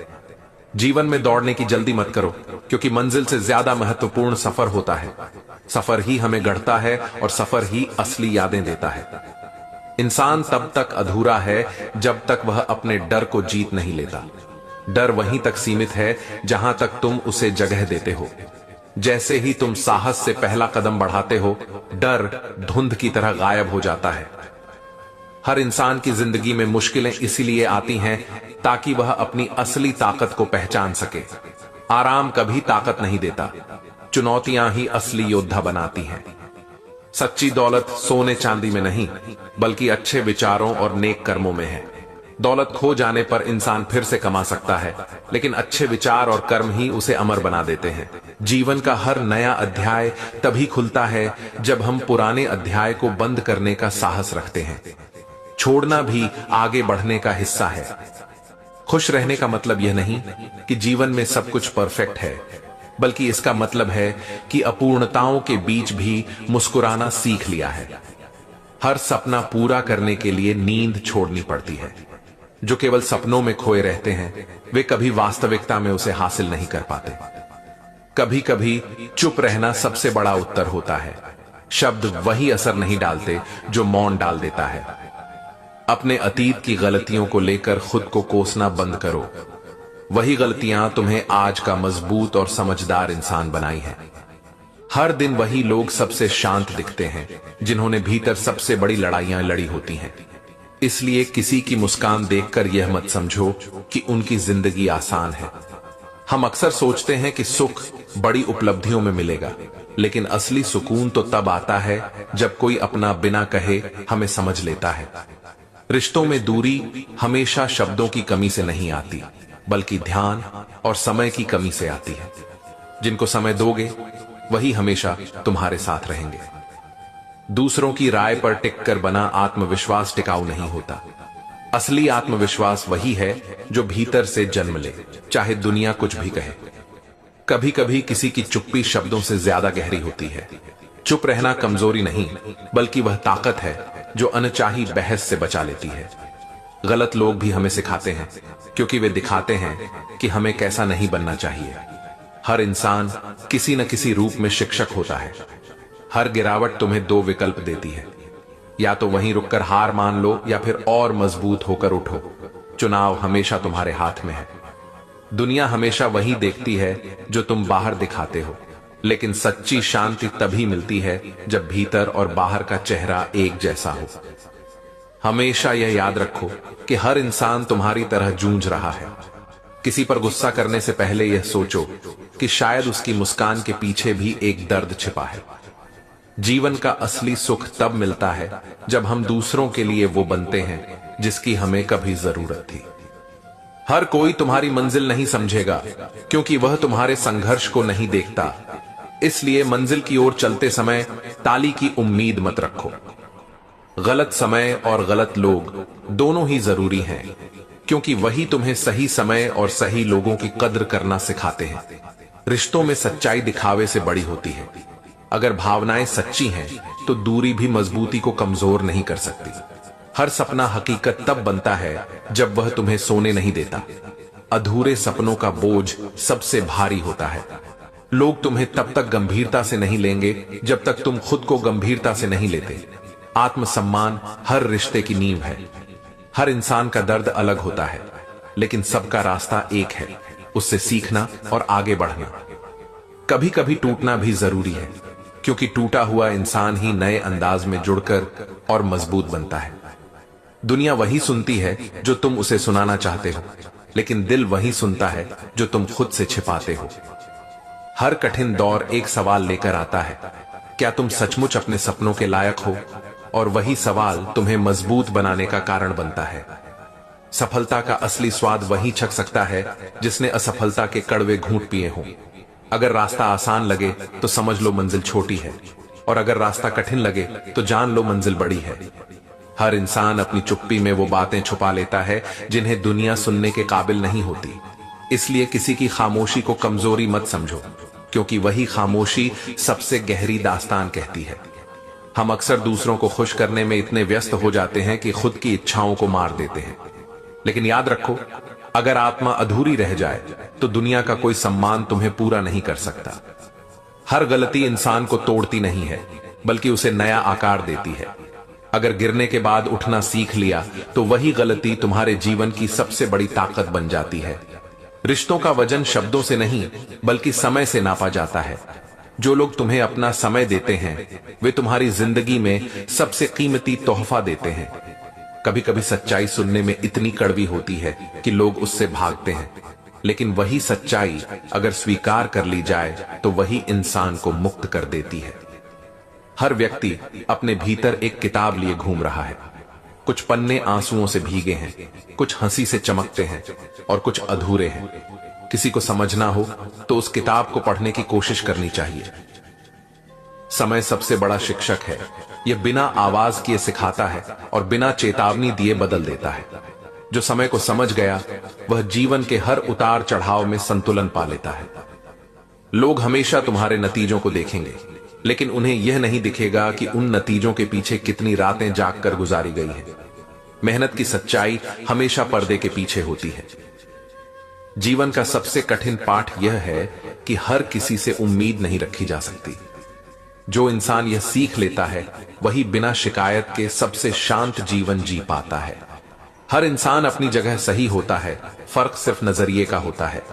जीवन में दौड़ने की जल्दी मत करो, क्योंकि मंजिल से ज्यादा महत्वपूर्ण सफर होता है। सफर ही हमें गढ़ता है, और सफर ही असली यादें देता है। इंसान तब तक अधूरा है जब तक वह अपने डर को जीत नहीं लेता। डर वहीं तक सीमित है जहां तक तुम उसे जगह देते हो। जैसे ही तुम साहस से पहला कदम बढ़ाते हो, डर धुंध की तरह गायब हो जाता है। हर इंसान की जिंदगी में मुश्किलें इसीलिए आती हैं ताकि वह अपनी असली ताकत को पहचान सके। आराम कभी ताकत नहीं देता, चुनौतियां ही असली योद्धा बनाती हैं। सच्ची दौलत सोने चांदी में नहीं, बल्कि अच्छे विचारों और नेक कर्मों में है। दौलत खो जाने पर इंसान फिर से कमा सकता है, लेकिन अच्छे विचार और कर्म ही उसे अमर बना देते हैं। जीवन का हर नया अध्याय तभी खुलता है जब हम पुराने अध्याय को बंद करने का साहस रखते हैं। छोड़ना भी आगे बढ़ने का हिस्सा है। खुश रहने का मतलब यह नहीं कि जीवन में सब कुछ परफेक्ट है, बल्कि इसका मतलब है कि अपूर्णताओं के बीच भी मुस्कुराना सीख लिया है। हर सपना पूरा करने के लिए नींद छोड़नी पड़ती है। जो केवल सपनों में खोए रहते हैं, वे कभी वास्तविकता में उसे हासिल नहीं कर पाते। कभी कभी चुप रहना सबसे बड़ा उत्तर होता है। शब्द वही असर नहीं डालते जो मौन डाल देता है। अपने अतीत की गलतियों को लेकर खुद को कोसना बंद करो। वही गलतियां तुम्हें आज का मजबूत और समझदार इंसान बनाई हैं। हर दिन वही लोग सबसे शांत दिखते हैं जिन्होंने भीतर सबसे बड़ी लड़ाइयां लड़ी होती हैं। इसलिए किसी की मुस्कान देखकर यह मत समझो कि उनकी जिंदगी आसान है। हम अक्सर सोचते हैं कि सुख बड़ी उपलब्धियों में मिलेगा, लेकिन असली सुकून तो तब आता है जब कोई अपना बिना कहे हमें समझ लेता है। रिश्तों में दूरी हमेशा शब्दों की कमी से नहीं आती, बल्कि ध्यान और समय की कमी से आती है। जिनको समय दोगे वही हमेशा तुम्हारे साथ रहेंगे। दूसरों की राय पर टिककर बना आत्मविश्वास टिकाऊ नहीं होता। असली आत्मविश्वास वही है जो भीतर से जन्म ले, चाहे दुनिया कुछ भी कहे। कभी कभी किसी की चुप्पी शब्दों से ज्यादा गहरी होती है। चुप रहना कमजोरी नहीं, बल्कि वह ताकत है जो अनचाही बहस से बचा लेती है। गलत लोग भी हमें सिखाते हैं, क्योंकि वे दिखाते हैं कि हमें कैसा नहीं बनना चाहिए। हर इंसान किसी न किसी रूप में शिक्षक होता है। हर गिरावट तुम्हें दो विकल्प देती है, या तो वहीं रुककर हार मान लो या फिर और मजबूत होकर उठो। चुनाव हमेशा तुम्हारे हाथ में है। दुनिया हमेशा वही देखती है जो तुम बाहर दिखाते हो, लेकिन सच्ची शांति तभी मिलती है जब भीतर और बाहर का चेहरा एक जैसा हो। हमेशा यह याद रखो कि हर इंसान तुम्हारी तरह जूझ रहा है। किसी पर गुस्सा करने से पहले यह सोचो कि शायद उसकी मुस्कान के पीछे भी एक दर्द छिपा है। जीवन का असली सुख तब मिलता है जब हम दूसरों के लिए वो बनते हैं जिसकी हमें कभी जरूरत थी। हर कोई तुम्हारी मंजिल नहीं समझेगा, क्योंकि वह तुम्हारे संघर्ष को नहीं देखता। इसलिए मंजिल की ओर चलते समय ताली की उम्मीद मत रखो। गलत समय और गलत लोग दोनों ही जरूरी हैं, क्योंकि वही तुम्हें सही समय और सही लोगों की कद्र करना सिखाते हैं। रिश्तों में सच्चाई दिखावे से बड़ी होती है। अगर भावनाएं सच्ची हैं, तो दूरी भी मजबूती को कमजोर नहीं कर सकती। हर सपना हकीकत तब बनता है जब वह तुम्हें सोने नहीं देता। अधूरे सपनों का बोझ सबसे भारी होता है। लोग तुम्हें तब तक गंभीरता से नहीं लेंगे जब तक तुम खुद को गंभीरता से नहीं लेते। आत्मसम्मान हर रिश्ते की नींव है। हर इंसान का दर्द अलग होता है, लेकिन सबका रास्ता एक है, उससे सीखना और आगे बढ़ना। कभी कभी टूटना भी जरूरी है, क्योंकि टूटा हुआ इंसान ही नए अंदाज में जुड़कर और मजबूत बनता है। दुनिया वही सुनती है जो तुम उसे सुनाना चाहते हो, लेकिन दिल वही सुनता है जो तुम खुद से छिपाते हो। हर कठिन दौर एक सवाल लेकर आता है, क्या तुम सचमुच अपने सपनों के लायक हो? और वही सवाल तुम्हें मजबूत बनाने का कारण बनता है। सफलता का असली स्वाद वही छक सकता है जिसने असफलता के कड़वे घूंट पिए हों। अगर रास्ता आसान लगे तो समझ लो मंजिल छोटी है, और अगर रास्ता कठिन लगे तो जान लो मंजिल बड़ी है। हर इंसान अपनी चुप्पी में वो बातें छुपा लेता है जिन्हें दुनिया सुनने के काबिल नहीं होती। इसलिए किसी की खामोशी को कमजोरी मत समझो, क्योंकि वही खामोशी सबसे गहरी दास्तान कहती है। हम अक्सर दूसरों को खुश करने में इतने व्यस्त हो जाते हैं कि खुद की इच्छाओं को मार देते हैं। लेकिन याद रखो, अगर आत्मा अधूरी रह जाए तो दुनिया का कोई सम्मान तुम्हें पूरा नहीं कर सकता। हर गलती इंसान को तोड़ती नहीं है, बल्कि उसे नया आकार देती है। अगर गिरने के बाद उठना सीख लिया तो वही गलती तुम्हारे जीवन की सबसे बड़ी ताकत बन जाती है। रिश्तों का वजन शब्दों से नहीं, बल्कि समय से नापा जाता है। जो लोग तुम्हें अपना समय देते हैं, वे तुम्हारी जिंदगी में सबसे कीमती तोहफा देते हैं। कभी कभी सच्चाई सुनने में इतनी कड़वी होती है कि लोग उससे भागते हैं, लेकिन वही सच्चाई अगर स्वीकार कर ली जाए तो वही इंसान को मुक्त कर देती है। हर व्यक्ति अपने भीतर एक किताब लिए घूम रहा है। कुछ पन्ने आंसुओं से भीगे हैं, कुछ हंसी से चमकते हैं और कुछ अधूरे हैं। किसी को समझना हो तो उस किताब को पढ़ने की कोशिश करनी चाहिए। समय सबसे बड़ा शिक्षक है। यह बिना आवाज किए सिखाता है और बिना चेतावनी दिए बदल देता है। जो समय को समझ गया वह जीवन के हर उतार चढ़ाव में संतुलन पा लेता है। लोग हमेशा तुम्हारे नतीजों को देखेंगे, लेकिन उन्हें यह नहीं दिखेगा कि उन नतीजों के पीछे कितनी रातें जागकर गुजारी गई हैं। मेहनत की सच्चाई हमेशा पर्दे के पीछे होती है। जीवन का सबसे कठिन पाठ यह है कि हर किसी से उम्मीद नहीं रखी जा सकती। जो इंसान यह सीख लेता है वही बिना शिकायत के सबसे शांत जीवन जी पाता है। हर इंसान अपनी जगह सही होता है, फर्क सिर्फ नजरिए का होता है।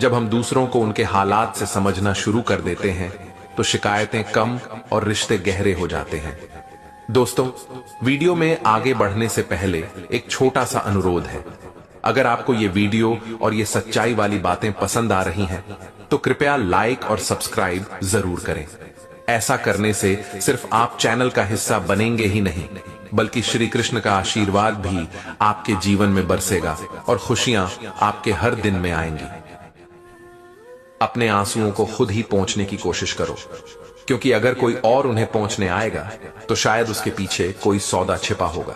जब हम दूसरों को उनके हालात से समझना शुरू कर देते हैं तो शिकायतें कम और रिश्ते गहरे हो जाते हैं। दोस्तों, वीडियो में आगे बढ़ने से पहले एक छोटा सा अनुरोध है। अगर आपको ये वीडियो और ये सच्चाई वाली बातें पसंद आ रही हैं, तो कृपया लाइक और सब्सक्राइब जरूर करें। ऐसा करने से सिर्फ आप चैनल का हिस्सा बनेंगे ही नहीं, बल्कि श्री कृष्ण का आशीर्वाद भी आपके जीवन में बरसेगा और खुशियां आपके हर दिन में आएंगी। अपने आंसुओं को खुद ही पोंछने की कोशिश करो, क्योंकि अगर कोई और उन्हें पोंछने आएगा तो शायद उसके पीछे कोई सौदा छिपा होगा।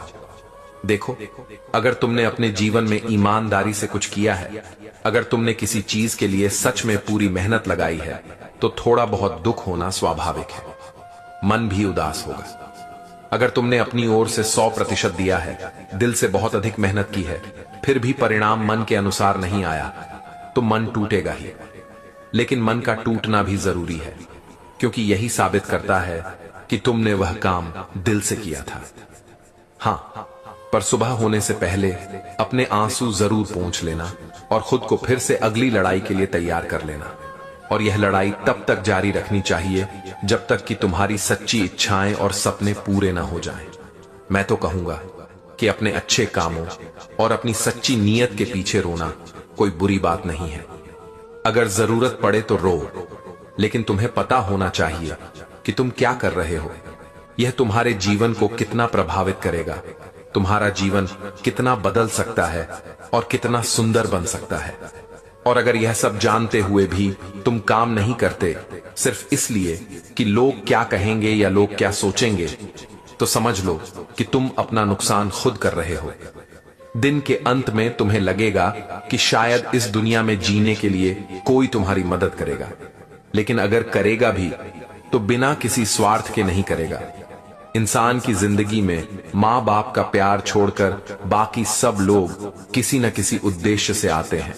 देखो, अगर तुमने अपने जीवन में ईमानदारी से कुछ किया है, अगर तुमने किसी चीज के लिए सच में पूरी मेहनत लगाई है, तो थोड़ा बहुत दुख होना स्वाभाविक है। मन भी उदास होगा। अगर तुमने अपनी ओर से 100% दिया है, दिल से बहुत अधिक मेहनत की है, फिर भी परिणाम मन के अनुसार नहीं आया, तो मन टूटेगा ही। लेकिन मन का टूटना भी जरूरी है, क्योंकि यही साबित करता है कि तुमने वह काम दिल से किया था। हाँ, पर सुबह होने से पहले अपने आंसू जरूर पोंछ लेना और खुद को फिर से अगली लड़ाई के लिए तैयार कर लेना। और यह लड़ाई तब तक जारी रखनी चाहिए जब तक कि तुम्हारी सच्ची इच्छाएं और सपने पूरे ना हो जाएं। मैं तो कहूंगा कि अपने अच्छे कामों और अपनी सच्ची नीयत के पीछे रोना कोई बुरी बात नहीं है। अगर जरूरत पड़े तो रो, लेकिन तुम्हें पता होना चाहिए कि तुम क्या कर रहे हो। यह तुम्हारे जीवन को कितना प्रभावित करेगा, तुम्हारा जीवन कितना बदल सकता है और कितना सुंदर बन सकता है। और अगर यह सब जानते हुए भी तुम काम नहीं करते, सिर्फ इसलिए कि लोग क्या कहेंगे या लोग क्या सोचेंगे, तो समझ लो कि तुम अपना नुकसान खुद कर रहे हो। दिन के अंत में तुम्हें लगेगा कि शायद इस दुनिया में जीने के लिए कोई तुम्हारी मदद करेगा, लेकिन अगर करेगा भी तो बिना किसी स्वार्थ के नहीं करेगा। इंसान की जिंदगी में माँ बाप का प्यार छोड़कर बाकी सब लोग किसी न किसी उद्देश्य से आते हैं।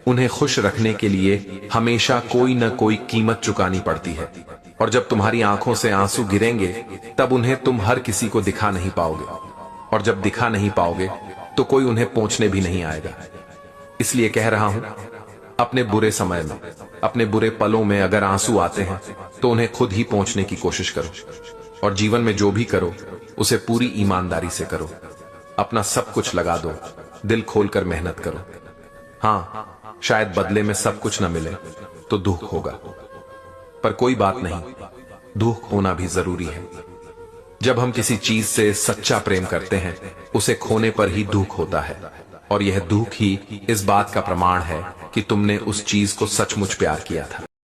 उन्हें खुश रखने के लिए हमेशा कोई न कोई कीमत चुकानी पड़ती है, और जब तुम्हारी आंखों से आंसू गिरेंगे तब उन्हें तुम हर किसी को दिखा नहीं पाओगे, और जब दिखा नहीं पाओगे तो कोई उन्हें पोंछने भी नहीं आएगा। इसलिए कह रहा हूं, अपने बुरे समय में, अपने बुरे पलों में अगर आंसू आते हैं तो उन्हें खुद ही पोंछने की कोशिश करो, और जीवन में जो भी करो उसे पूरी ईमानदारी से करो। अपना सब कुछ लगा दो, दिल खोलकर मेहनत करो। हाँ, शायद बदले में सब कुछ न मिले तो दुख होगा, पर कोई बात नहीं, दुख होना भी जरूरी है। जब हम किसी चीज से सच्चा प्रेम करते हैं, उसे खोने पर ही दुख होता है, और यह दुख ही इस बात का प्रमाण है कि तुमने उस चीज को सचमुच प्यार किया था।